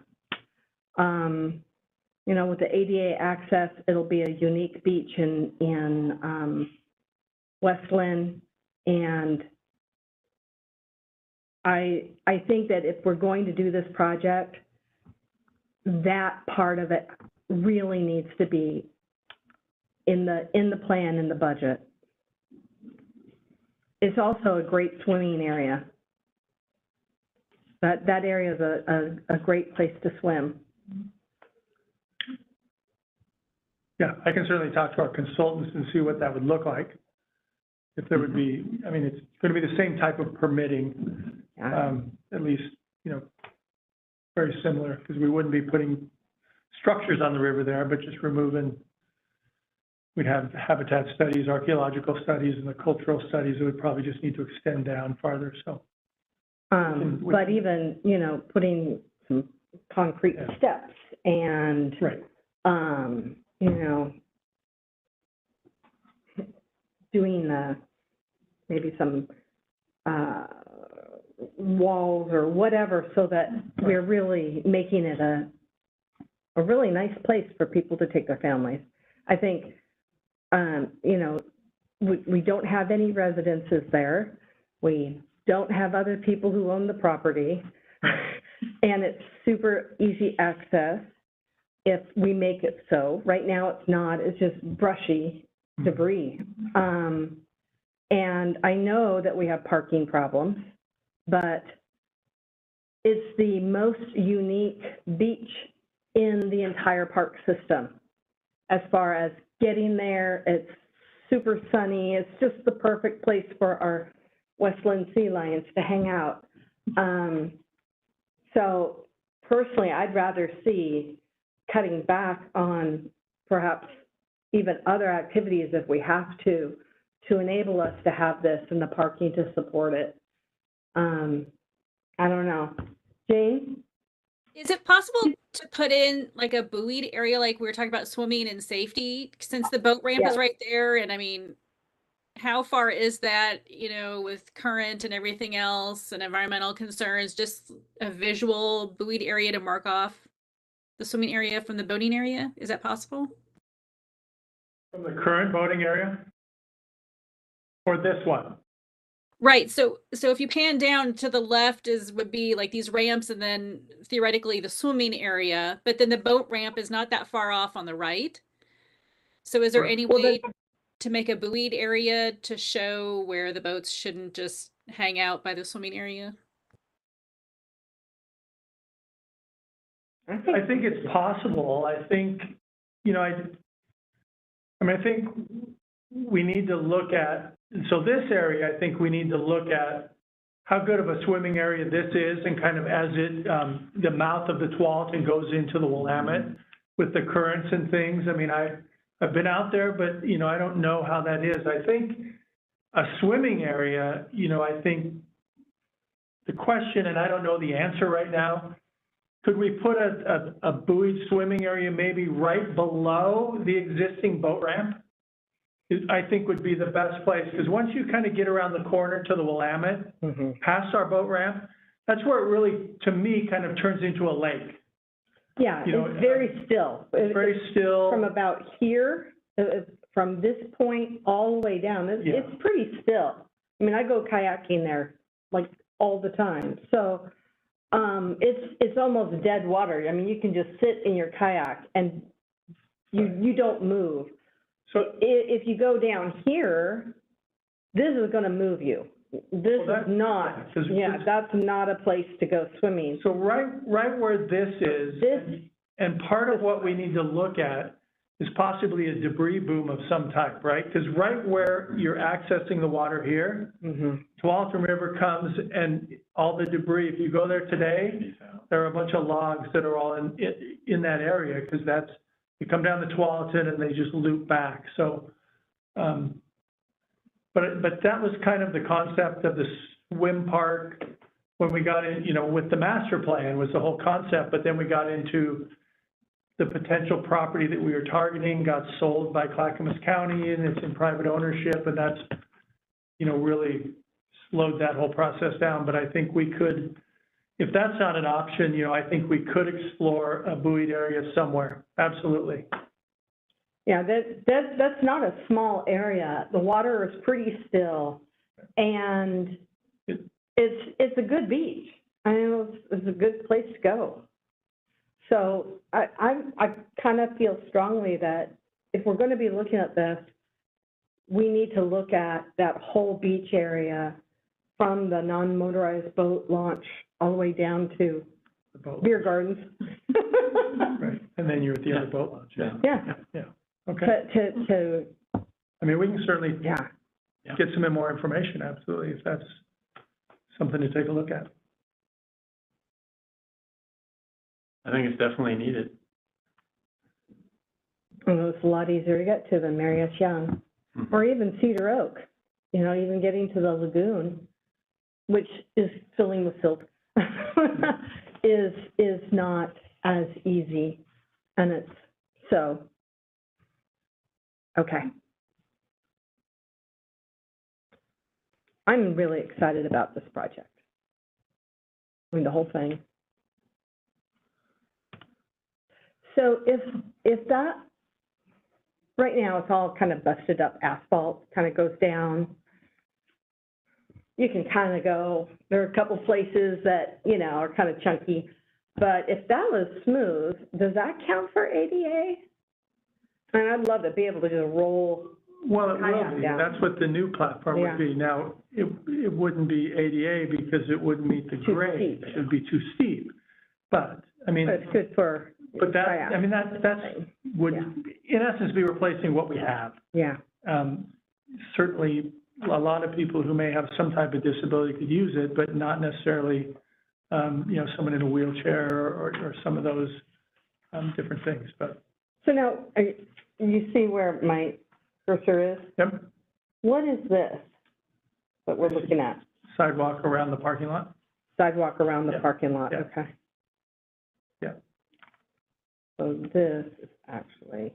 With the ADA access, it'll be a unique beach in West Linn, and I think that if we're going to do this project, that part of it really needs to be in the plan, in the budget. It's also a great swimming area. That area is a great place to swim. Yeah, I can certainly talk to our consultants and see what that would look like. If there would be, it's going to be the same type of permitting At least, very similar, because we wouldn't be putting structures on the river there, but just removing, we'd have habitat studies, archaeological studies, and the cultural studies that would probably just need to extend down farther, so. But even, putting some concrete steps and, Right. Doing maybe some walls or whatever, so that we're really making it a really nice place for people to take their families. I think, we don't have any residences there. We don't have other people who own the property. And it's super easy access if we make it so. Right now it's not, it's just brushy debris. And I know that we have parking problems, but it's the most unique beach in the entire park system. As far as getting there, it's super sunny. It's just the perfect place for our Westland sea lions to hang out. So personally, I'd rather see cutting back on perhaps even other activities if we have to enable us to have this and the parking to support it. I don't know. Jane? Is it possible to put in like a buoyed area, like we were talking about swimming and safety, since the boat ramp is right there? And I mean, how far is that, with current and everything else and environmental concerns, just a visual buoyed area to mark off the swimming area from the boating area? Is that possible? From the current boating area? Or this one? Right. So if you pan down to the left would be like these ramps and then theoretically the swimming area, but then the boat ramp is not that far off on the right. So is there any way to make a buoyed area to show where the boats shouldn't just hang out by the swimming area? I think it's possible. I think, I think we need to look at, so this area, I think we need to look at how good of a swimming area this is, and kind of as it, the mouth of the Tualatin goes into the Willamette with the currents and things. I mean, I've been out there, but, I don't know how that is. I think a swimming area, I think the question, and I don't know the answer right now, could we put a buoyed swimming area maybe right below the existing boat ramp? I think would be the best place, because once you kind of get around the corner to the Willamette, past our boat ramp, that's where it really, to me, kind of turns into a lake. Yeah, it's very still. It's very still. From about here, from this point all the way down, it's pretty still. I mean, I go kayaking there like all the time. So it's almost dead water. I mean, you can just sit in your kayak and you don't move. So if you go down here, this is going to move you. This is not, that's not a place to go swimming. So right where this is, and part of what we need to look at is possibly a debris boom of some type, right? Because right where you're accessing the water here, Tualatin River comes, and all the debris, if you go there today, there are a bunch of logs that are all in that area, because you come down the Tualatin and they just loop back. So, but that was kind of the concept of the swim park when we got in, with the master plan was the whole concept. But then we got into the potential property that we were targeting, got sold by Clackamas County, and it's in private ownership, and that's, really slowed that whole process down. But I think we could, if that's not an option, I think we could explore a buoyed area somewhere. Absolutely. Yeah, that's not a small area. The water is pretty still, and it's a good beach. I mean, it's a good place to go. So I kind of feel strongly that if we're going to be looking at this, we need to look at that whole beach area from the non-motorized boat launch all the way down to beer gardens. Right, and then you're at the other boat launch. Yeah. Okay. I mean, we can certainly get some more information, absolutely, if that's something to take a look at. I think it's definitely needed. And it's a lot easier to get to than Mary S. Young, or even Cedar Oak, you know, even getting to the lagoon, which is filling with silt, is not as easy. And it's, so, okay. I'm really excited about this project. I mean, the whole thing. So if that, right now it's all kind of busted up asphalt, kind of goes down. You can kind of go, there are a couple places that, you know, are kind of chunky. But if that was smooth, does that count for ADA? And I'd love to be able to just roll. Well, it will Kayak be. down. That's what the new platform Yeah. would be. Now, it wouldn't be ADA because it wouldn't meet the Too grade. steep. It would be too steep. But, I mean, But it's good for. but that, I mean, that's would, Yeah. in essence, be replacing what we have. Yeah, Certainly, a lot of people who may have some type of disability could use it, but not necessarily, you know, someone in a wheelchair or some of those different things, but. so now, you see where my cursor is? Yep, What is this that we're looking at? sidewalk around the parking lot. Sidewalk around the Yeah. parking lot, Yeah. okay. Yeah. So this is actually,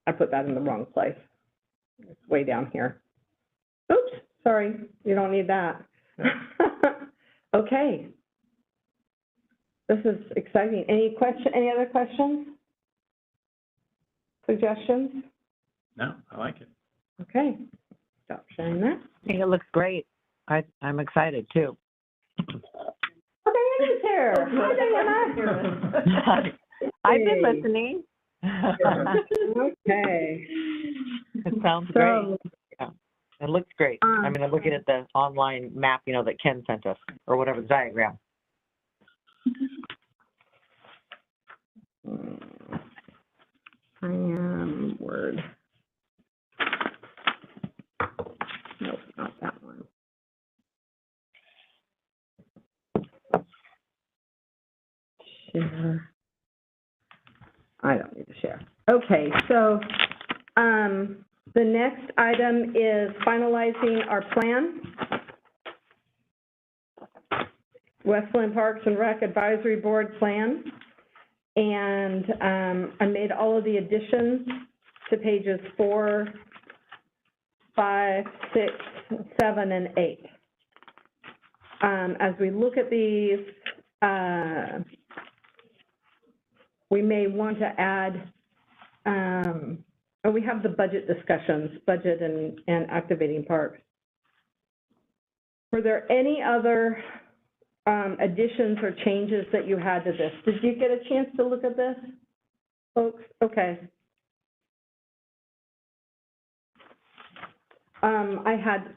I put that in the wrong place. It's way down here. Oops, sorry, you don't need that. Okay. This is exciting. Any other questions? Suggestions? No, I like it. Okay, stop sharing that. I think it looks great. I'm excited too. Oh, Diana's here. Hi, Diana. I've been Hey. listening. Okay. It sounds great. So, Yeah. It looks great. I mean, I'm looking at the online map, you know, that Ken sent us, or whatever, the diagram. I am Word. Nope, not that one. Share. I don't need to share. Okay, so, the next item is finalizing our plan. Westland Parks and Rec Advisory Board plan. And I made all of the additions to pages 4, 5, 6, 7, and 8. As we look at these, we may want to add, we have the budget discussions, budget and activating parks. Were there any other additions or changes that you had to this? Did you get a chance to look at this, folks? Okay. I had,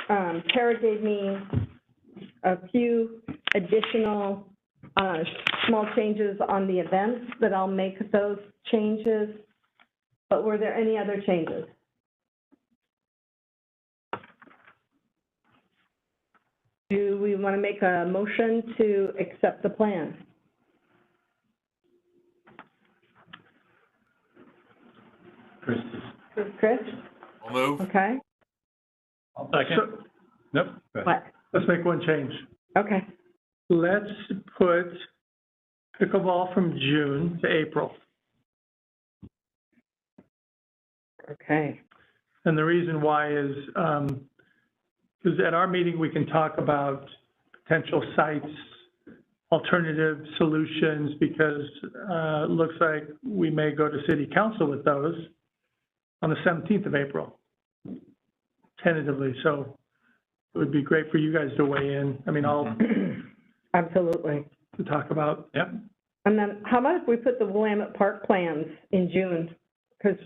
Tara gave me a few additional small changes on the events that I'll make those changes. But were there any other changes? Do we want to make a motion to accept the plan? Chris? I'll move. Okay. I'll second. So, Nope. Go ahead. What? let's make one change. Okay. Let's put pickleball from June to April. Okay. And the reason why is, because at our meeting, we can talk about potential sites, alternative solutions, because it looks like we may go to city council with those on the 17th of April, tentatively. So it would be great for you guys to weigh in. I mean, all Absolutely. to talk about. Yep. And then how about if we put the Willamette Park plans in June? Because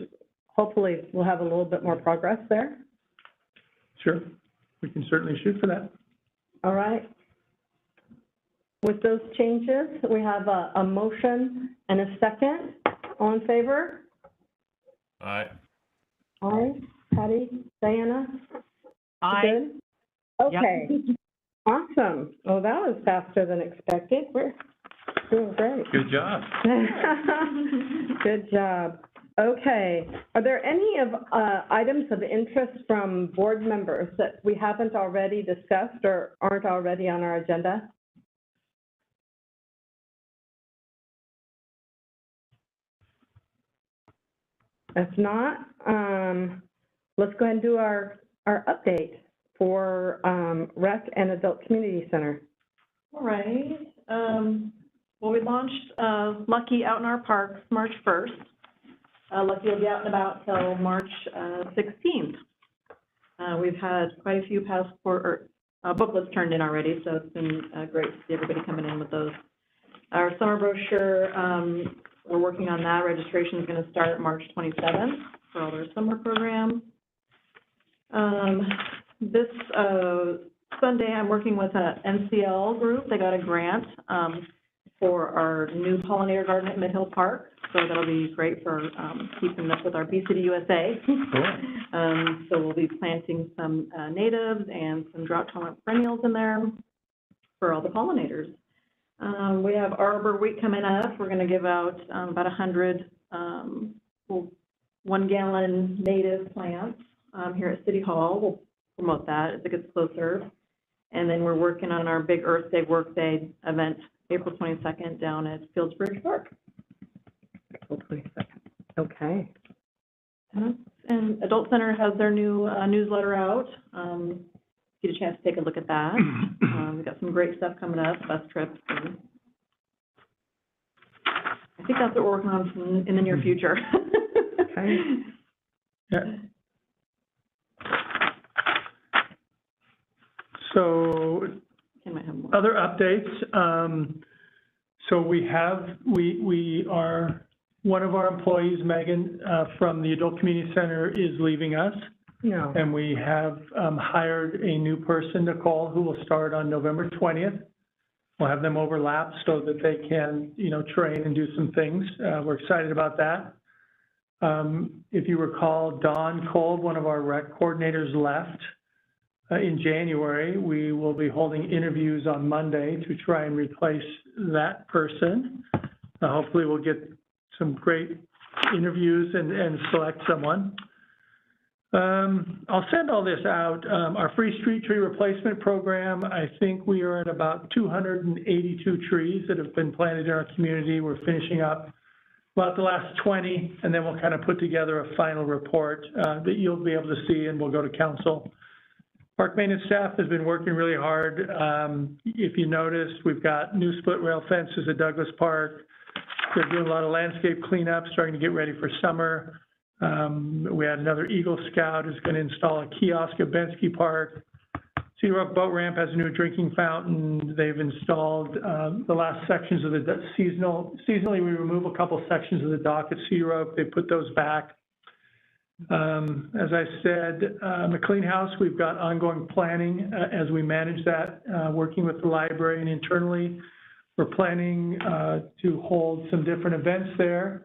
hopefully we'll have a little bit more progress there. Sure, we can certainly shoot for that. All right. With those changes, we have a motion and a second. All in favor? All right. Aye. Patty? Diana? I Good? Okay, awesome. Well, that was faster than expected. We're doing great. Good job. Good job. Okay, are there any of items of interest from board members that we haven't already discussed or aren't already on our agenda? If not, let's go ahead and do our update for Rec and Adult Community Center. All right. Well, we launched Lucky out in our parks March 1st. Lucky will be out and about till March 16th. We've had quite a few passport or booklets turned in already, so it's been great to see everybody coming in with those. Our summer brochure, we're working on that. Registration is going to start March 27th for all their summer programs. This Sunday, I'm working with an NCL group. They got a grant for our new pollinator garden at Mid-Hill Park. So that'll be great for keeping up with our Bee City USA. Cool. So we'll be planting some natives and some drought-tolerant perennials in there for all the pollinators. We have Arbor Week coming up. We're going to give out about 100 1-gallon native plants here at City Hall. We'll promote that as it gets closer. And then we're working on our big Earth Day Work Day event, April 22nd, down at Fieldsbridge Park. April 22nd. Okay. And Adult Center has their new newsletter out. Get a chance to take a look at that. We've got some great stuff coming up, bus trips. And I think that's what we're working on in the near future. Okay. Yeah. So other updates. So we are, one of our employees, Megan, from the Adult Community Center is leaving us. No. And we have hired a new person, Nicole, who will start on November 20th. We'll have them overlap so that they can, train and do some things. We're excited about that. If you recall, Dawn Kolb, one of our rec coordinators, left in January. We will be holding interviews on Monday to try and replace that person. Hopefully we'll get some great interviews and select someone. I'll send all this out. Our free street tree replacement program, I think we are at about 282 trees that have been planted in our community. We're finishing up about the last 20, and then we'll kind of put together a final report that you'll be able to see, and we'll go to council. Park maintenance staff has been working really hard. If you noticed, we've got new split rail fences at Douglas Park. They're doing a lot of landscape cleanup, starting to get ready for summer. We had another Eagle Scout who's going to install a kiosk at Bensky Park. Cedar Oak Boat Ramp has a new drinking fountain. They've installed the last sections of the seasonally we remove a couple sections of the dock at Cedar Oak. They put those back. As I said, McLean House, we've got ongoing planning as we manage that, working with the library and internally. We're planning to hold some different events there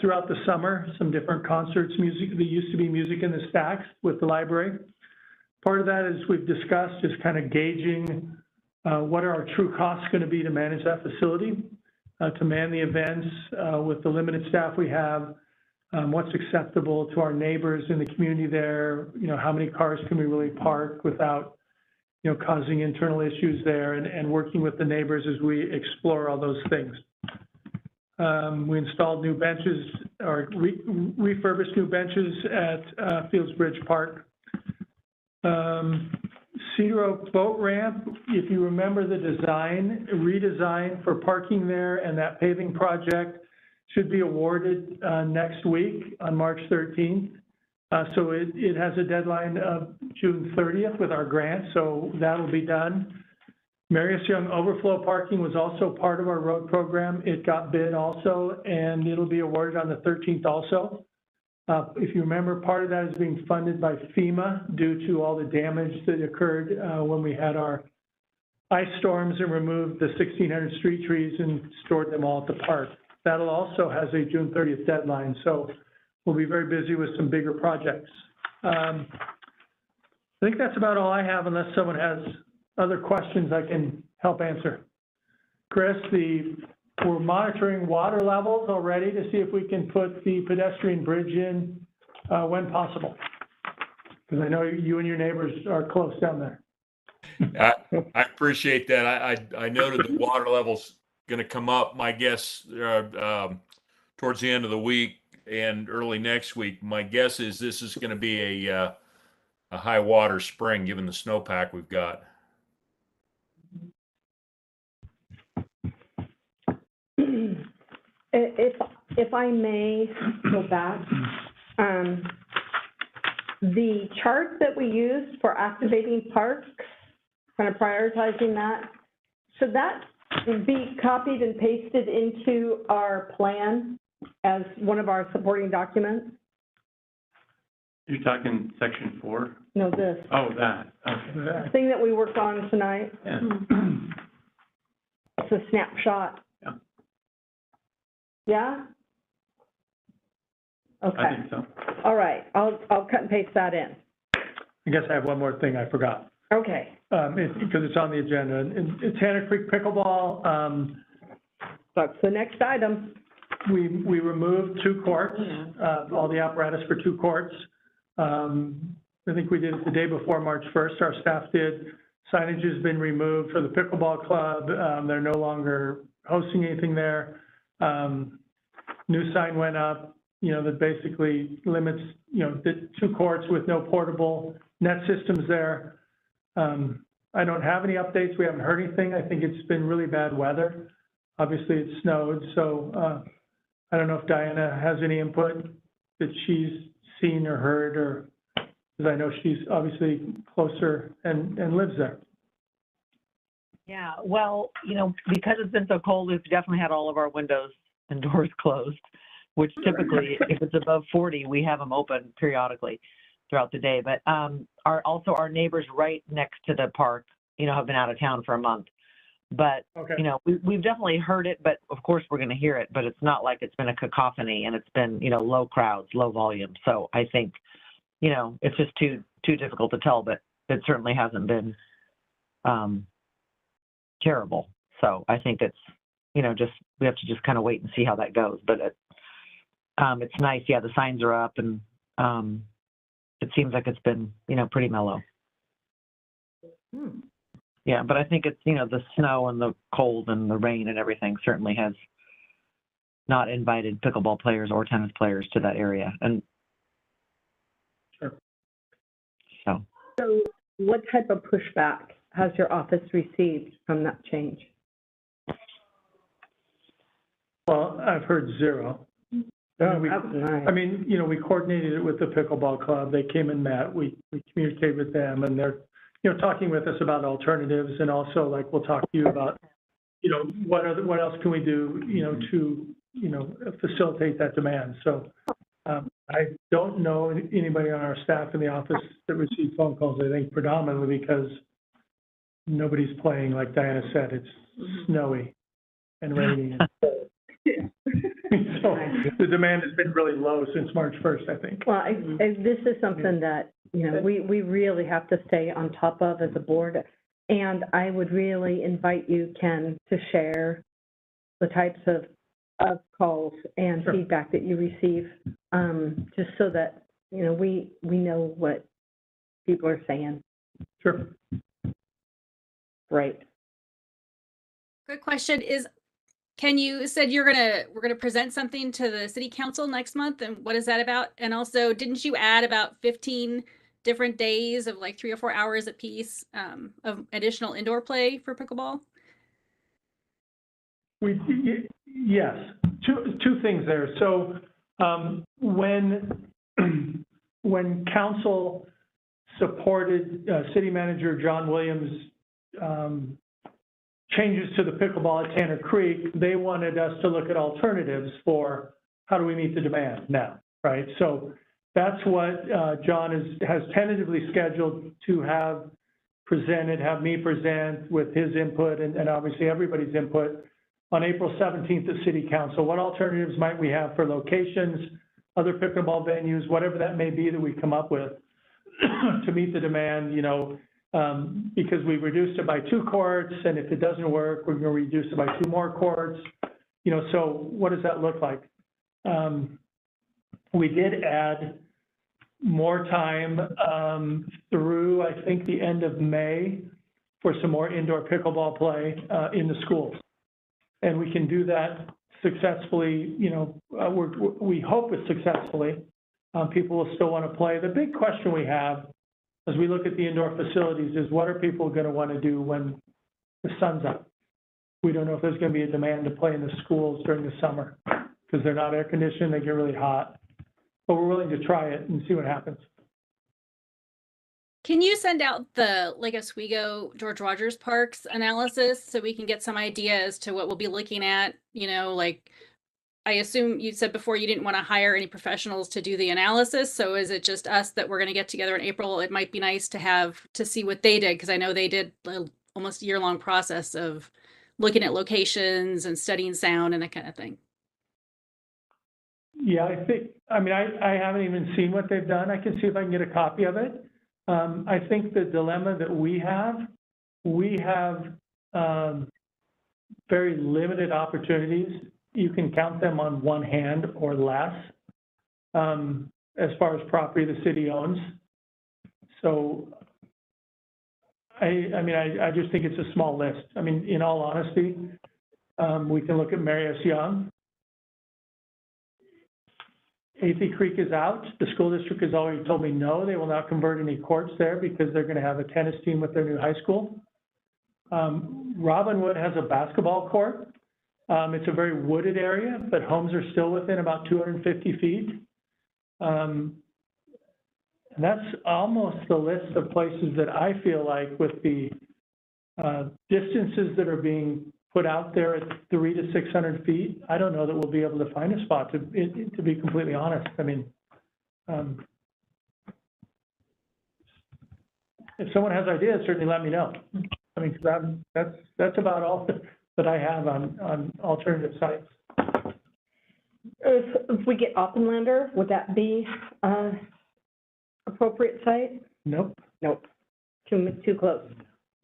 throughout the summer, some different concerts, music. There used to be music in the stacks with the library. Part of that, as we've discussed, is kind of gauging what are our true costs going to be to manage that facility, to man the events with the limited staff we have, what's acceptable to our neighbors in the community there, how many cars can we really park without, causing internal issues there, and working with the neighbors as we explore all those things. We installed new benches, or refurbished new benches at Fieldsbridge Park. Cedar Oak Boat Ramp, if you remember the redesign for parking there, and that paving project should be awarded next week on March 13th. So it has a deadline of June 30th with our grant, so that'll be done. Marius Young overflow parking was also part of our road program. It got bid also, and it'll be awarded on the 13th also. If you remember, part of that is being funded by FEMA due to all the damage that occurred when we had our ice storms and removed the 1,600 street trees and stored them all at the park. That'll also has a June 30th deadline, so we'll be very busy with some bigger projects. I think that's about all I have, unless someone has other questions I can help answer. Chris, we're monitoring water levels already to see if we can put the pedestrian bridge in when possible. Because I know you and your neighbors are close down there. I appreciate that. I noted the water level's going to come up, my guess, towards the end of the week and early next week. My guess is this is going to be a high water spring, given the snowpack we've got. If I may go back, the chart that we used for activating parks, kind of prioritizing that, should that be copied and pasted into our plan as one of our supporting documents? You're talking section 4? No, this. Oh, that, okay. The thing that we worked on tonight, Yeah. it's a snapshot. Yeah. Yeah? Okay. I think so. All right, I'll cut and paste that in. I guess I have one more thing I forgot. Okay. Because it's on the agenda. In Tanner Creek Pickleball, That's the next item. we removed 2 courts, all the apparatus for 2 courts. I think we did it the day before March 1st, our staff did. Signage has been removed for the pickleball club. They're no longer hosting anything there. New sign went up, that basically limits, the 2 courts with no portable net systems there. I don't have any updates. We haven't heard anything. I think it's been really bad weather. Obviously, it snowed, so I don't know if Diana has any input that she's seen or heard, or, because I know she's obviously closer and lives there. Yeah, well, because it's been so cold, we've definitely had all of our windows and doors closed, which typically, if it's above 40, we have them open periodically throughout the day. But our neighbors right next to the park, have been out of town for a month. But, Okay. we've definitely heard it, but of course we're going to hear it, but it's not like it's been a cacophony and it's been, low crowds, low volume. So I think, it's just too difficult to tell, but it certainly hasn't been terrible. So I think it's, we have to just kind of wait and see how that goes. But it's nice. Yeah, the signs are up and it seems like it's been, pretty mellow. Yeah, but I think it's, the snow and the cold and the rain and everything certainly has not invited pickleball players or tennis players to that area. And Sure. So what type of pushback has your office received from that change? Well, I've heard 0. Oh, that's nice. I mean, we coordinated it with the pickleball club. They came and met. We communicated with them, and they're, talking with us about alternatives, and also, like, we'll talk to you about, what else can we do, to, facilitate that demand. So I don't know anybody on our staff in the office that received phone calls, I think predominantly because nobody's playing, like Diana said, it's snowy and rainy. So the demand has been really low since March 1st, I think. Well, this is something that, we really have to stay on top of as a board. And I would really invite you, Ken, to share the types of calls and Sure. feedback that you receive, just so that, we know what people are saying. Sure. Great. Good question is, Ken, you said we're gonna present something to the city council next month, and what is that about? And also, didn't you add about 15 different days of like 3 or 4 hours apiece of additional indoor play for pickleball? Yes, two things there. So when council supported city manager John Williams' changes to the pickleball at Tanner Creek, they wanted us to look at alternatives for how do we meet the demand now, right? So that's what John has tentatively scheduled to have me present with his input and obviously everybody's input on April 17th at City Council. What alternatives might we have for locations, other pickleball venues, whatever that may be that we come up with. to meet the demand, because we reduced it by 2 courts, and if it doesn't work, we're going to reduce it by 2 more courts. So what does that look like? We did add more time through, I think, the end of May for some more indoor pickleball play in the schools. And we can do that successfully, we hope it's successfully. People will still want to play. The big question we have as we look at the indoor facilities is, what are people going to want to do when the sun's up? We don't know if there's going to be a demand to play in the schools during the summer because they're not air conditioned, they get really hot. But we're willing to try it and see what happens. Can you send out the Lake Oswego George Rogers Parks analysis so we can get some idea as to what we'll be looking at? I assume you said before you didn't want to hire any professionals to do the analysis. So is it just us that we're going to get together in April? It might be nice to see what they did, because I know they did almost a year-long process of looking at locations and studying sound and that kind of thing. Yeah, I haven't even seen what they've done. I can see if I can get a copy of it. I think the dilemma that we have very limited opportunities. You can count them on one hand or less as far as property the city owns. So, I just think it's a small list. In all honesty, we can look at Mary S. Young. Athey Creek is out. The school district has already told me no, they will not convert any courts there because they're going to have a tennis team with their new high school. Robinwood has a basketball court. It's a very wooded area, but homes are still within about 250 feet. And that's almost the list of places that I feel like, with the distances that are being put out there at 300 to 600 feet, I don't know that we'll be able to find a spot, to be completely honest. If someone has ideas, certainly let me know. That's about all that I have on alternative sites. If we get Oppenlander, would that be appropriate site? Nope. Too close.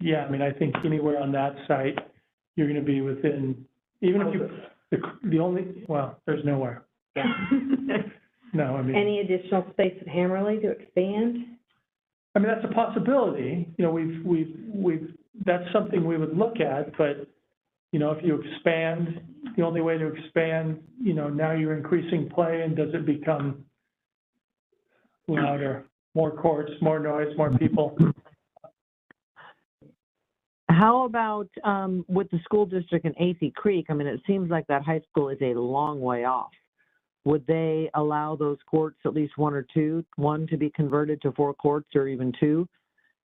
Yeah, I think anywhere on that site, you're going to be within, even if there's nowhere. Yeah. No, Any additional space at Hammerly to expand? That's a possibility. That's something we would look at, but, if you expand, the only way to expand, now you're increasing play, and does it become louder? More courts, more noise, more people. How about with the school district in Athey Creek? It seems like that high school is a long way off. Would they allow those courts, at least one or two, one to be converted to 4 courts or even 2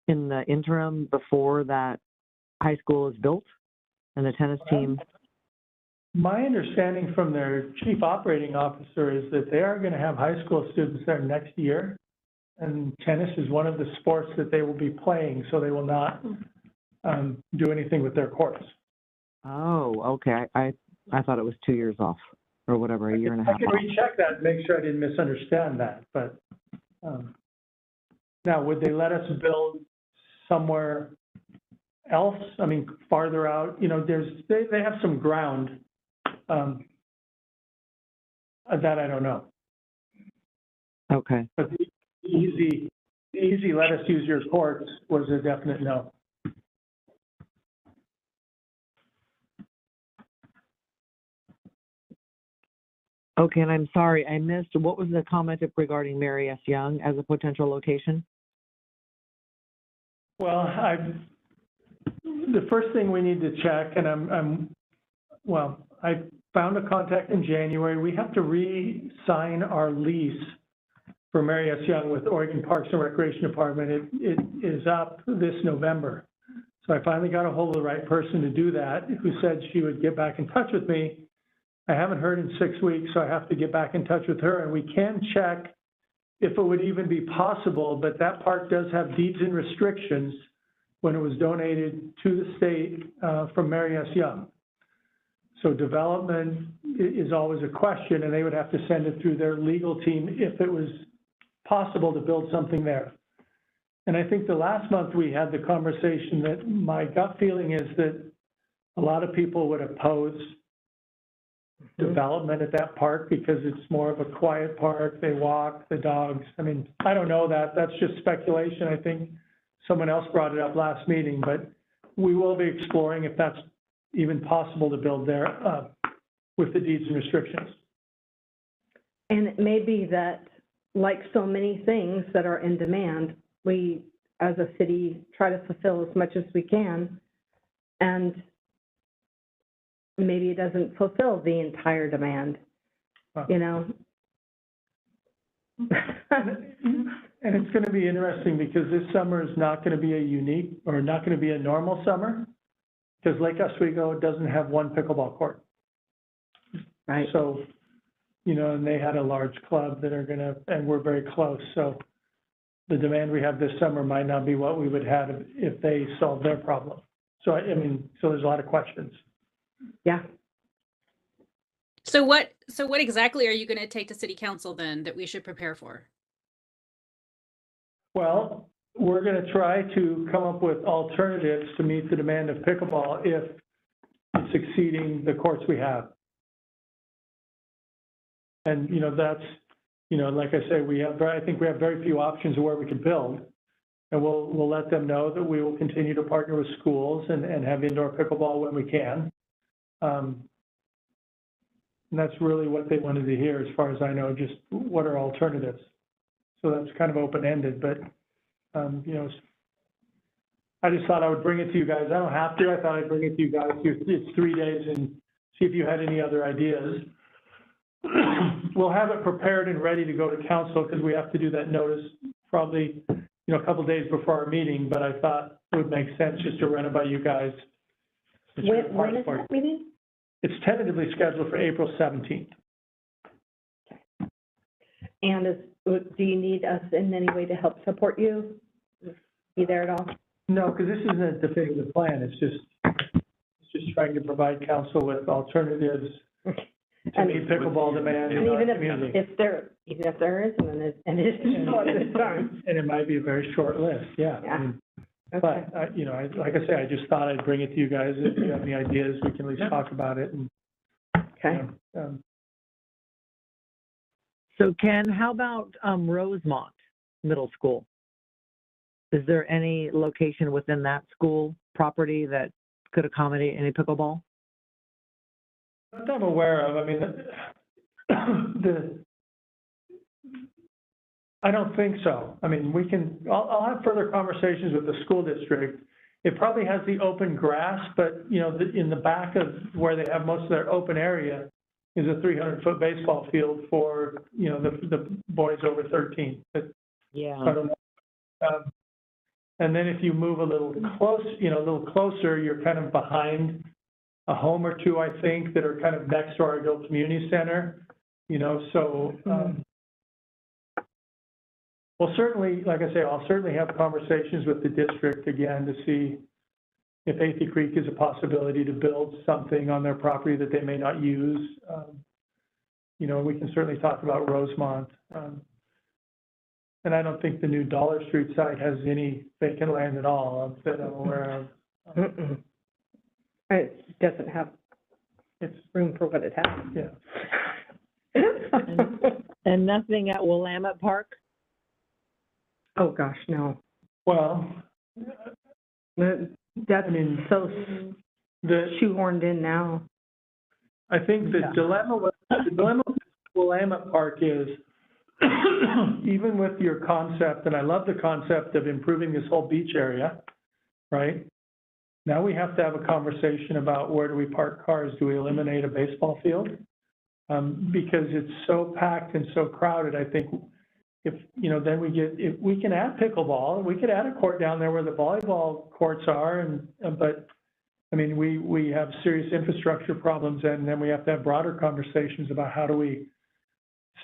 in the interim before that high school is built and the tennis team? My understanding from their chief operating officer is that they are going to have high school students there next year, and tennis is one of the sports that they will be playing, so they will not do anything with their courts. Oh, okay. I thought it was 2 years off or whatever, a year and a half. I can recheck that and make sure I didn't misunderstand that. But now, would they let us build somewhere else? Farther out? They have some ground that I don't know. Okay. But the easy let us use your courts was a definite no. Okay, and I'm sorry, I missed, what was the comment regarding Mary S. Young as a potential location? Well, the first thing we need to check, and I found a contact in January. We have to re-sign our lease for Mary S. Young with Oregon Parks and Recreation Department. It is up this November. So I finally got a hold of the right person to do that, who said she would get back in touch with me. I haven't heard in 6 weeks, so I have to get back in touch with her, and we can check if it would even be possible, but that park does have deeds and restrictions when it was donated to the state from Mary S. Young. So development is always a question, and they would have to send it through their legal team if it was possible to build something there. And I think the last month we had the conversation that my gut feeling is that a lot of people would oppose development at that park because it's more of a quiet park. They walk, the dogs. I mean, I don't know that. That's just speculation. I think someone else brought it up last meeting, but we will be exploring if that's even possible to build there with the deeds and restrictions. And it may be that, like so many things that are in demand, we, as a city, try to fulfill as much as we can, and maybe it doesn't fulfill the entire demand, you know? And it's going to be interesting because this summer is not going to be a unique, or not going to be a normal summer, because Lake Oswego doesn't have one pickleball court. Right. So, you know, and they had a large club that are going to, and we're very close. So the demand we have this summer might not be what we would have if they solved their problem. So, I mean, so there's a lot of questions. Yeah. So what exactly are you going to take to city council then that we should prepare for? Well, we're going to try to come up with alternatives to meet the demand of pickleball if it's exceeding the courts we have. And, you know, that's, you know, like I say, I think we have very few options of where we can build. And we'll let them know that we will continue to partner with schools and have indoor pickleball when we can. And that's really what they wanted to hear, as far as I know, just what are alternatives. So that's kind of open-ended, but, you know, I just thought I would bring it to you guys. I don't have to. I thought I'd bring it to you guys. It's 3 days, and see if you had any other ideas. We'll have it prepared and ready to go to council because we have to do that notice probably, you know, a couple days before our meeting, but I thought it would make sense just to run it by you guys. When is that meeting? It's tentatively scheduled for April 17th. And do you need us in any way to help support you? Be there at all? No, because this isn't a definitive plan. It's just trying to provide council with alternatives to meet pickleball demand in And our even community. if there isn't, and it isn't short this time. And it might be a very short list, yeah. Yeah. I mean, Okay. but, you know, like I say, I just thought I'd bring it to you guys. If you have any ideas, we can at least talk about it. And, Okay. you know, So Ken, how about Rosemont Middle School? Is there any location within that school property that could accommodate any pickleball? that I'm aware of, I mean, I don't think so. I mean, I'll have further conversations with the school district. It probably has the open grass, but, you know, in the back of where they have most of their open area is a 300-foot baseball field for, you know, the boys over 13. But Yeah. I don't know. And then if you move a little closer, you're kind of behind a home or two, I think, that are kind of next to our adult community center, you know, so, well, certainly, like I say, I'll certainly have conversations with the district again to see if Athey Creek is a possibility to build something on their property that they may not use. You know, we can certainly talk about Rosemont. And I don't think the new Dollar Street site has any vacant land at all that I'm aware of. It doesn't have It's, room for what it has. yeah. And nothing at Willamette Park? Oh, gosh, no. Well, That's I mean, so the, shoehorned in now. I think the dilemma with Willamette Park is, even with your concept, and I love the concept of improving this whole beach area, right? Now we have to have a conversation about where do we park cars? Do we eliminate a baseball field? Because it's so packed and so crowded, I think if, you know, then if we can add pickleball, we could add a court down there where the volleyball courts are, but I mean, we have serious infrastructure problems, and then we have to have broader conversations about how do we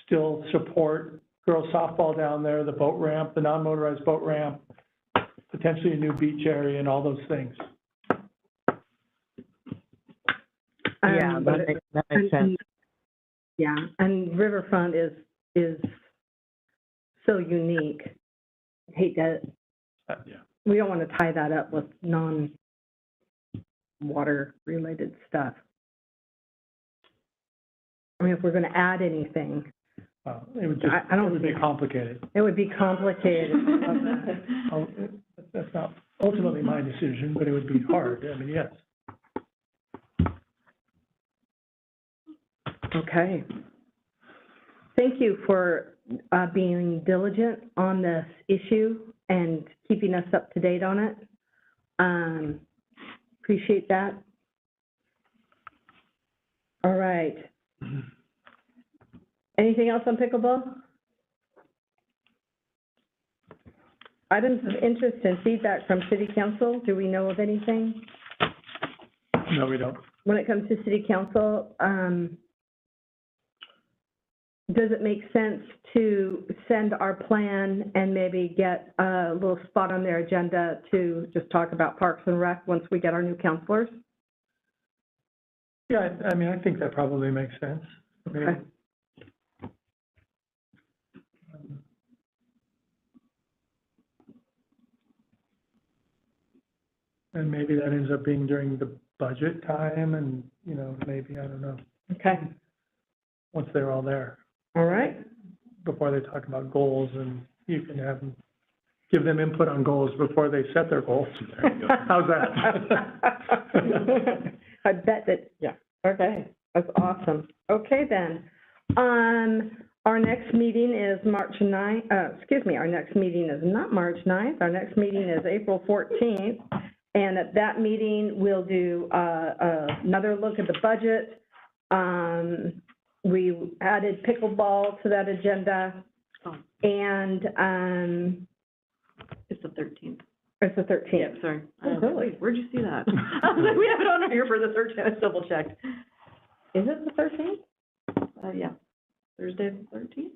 still support girls softball down there, the boat ramp, the non-motorized boat ramp, potentially a new beach area, and all those things. Yeah, that makes sense. Yeah, and Riverfront is so unique. I hate to Yeah. We don't want to tie that up with non-water related stuff. I mean, if we're going to add anything, It would just, I don't it would be see- complicated. it would be complicated. That's not ultimately my decision, but it would be hard. I mean, yes. Okay. Thank you for being diligent on this issue and keeping us up to date on it. Appreciate that. All right. Anything else on pickleball? Items of interest and feedback from city council, do we know of anything? No, we don't. When it comes to city council, does it make sense to send our plan and maybe get a little spot on their agenda to just talk about Parks and Rec once we get our new counselors? Yeah, I mean, I think that probably makes sense. I mean, Okay. And maybe that ends up being during the budget time and, you know, maybe, I don't know, Okay, once they're all there, all right. before they talk about goals, and you can have them, give them input on goals before they set their goals. There you go. How's that? I bet that, yeah, okay, that's awesome. Okay, then, our next meeting is March 9th, our next meeting is not March 9th, our next meeting is April 14th, and at that meeting, we'll do, another look at the budget. We added pickleball to that agenda, and, It's the 13th. it's the 13th. Yeah, sorry. Oh, really? Where'd you see that? I was like, we have it on here for the 13th, I double checked. Is it the 13th? Yeah, Thursday the 13th?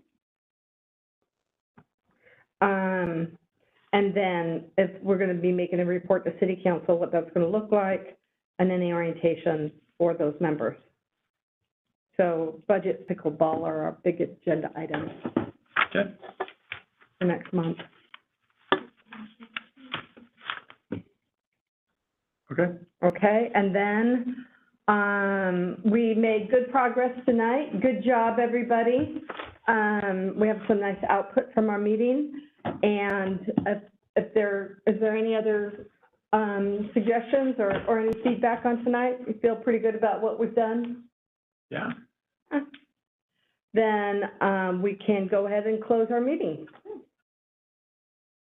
And then if we're gonna be making a report to city council, what that's gonna look like, and any orientation for those members. So budget, pickleball are our big agenda items Okay. for next month. Okay. Okay, and then, we made good progress tonight. Good job, everybody. We have some nice output from our meeting. And is there any other, suggestions or any feedback on tonight? You feel pretty good about what we've done? Yeah. Then, we can go ahead and close our meeting.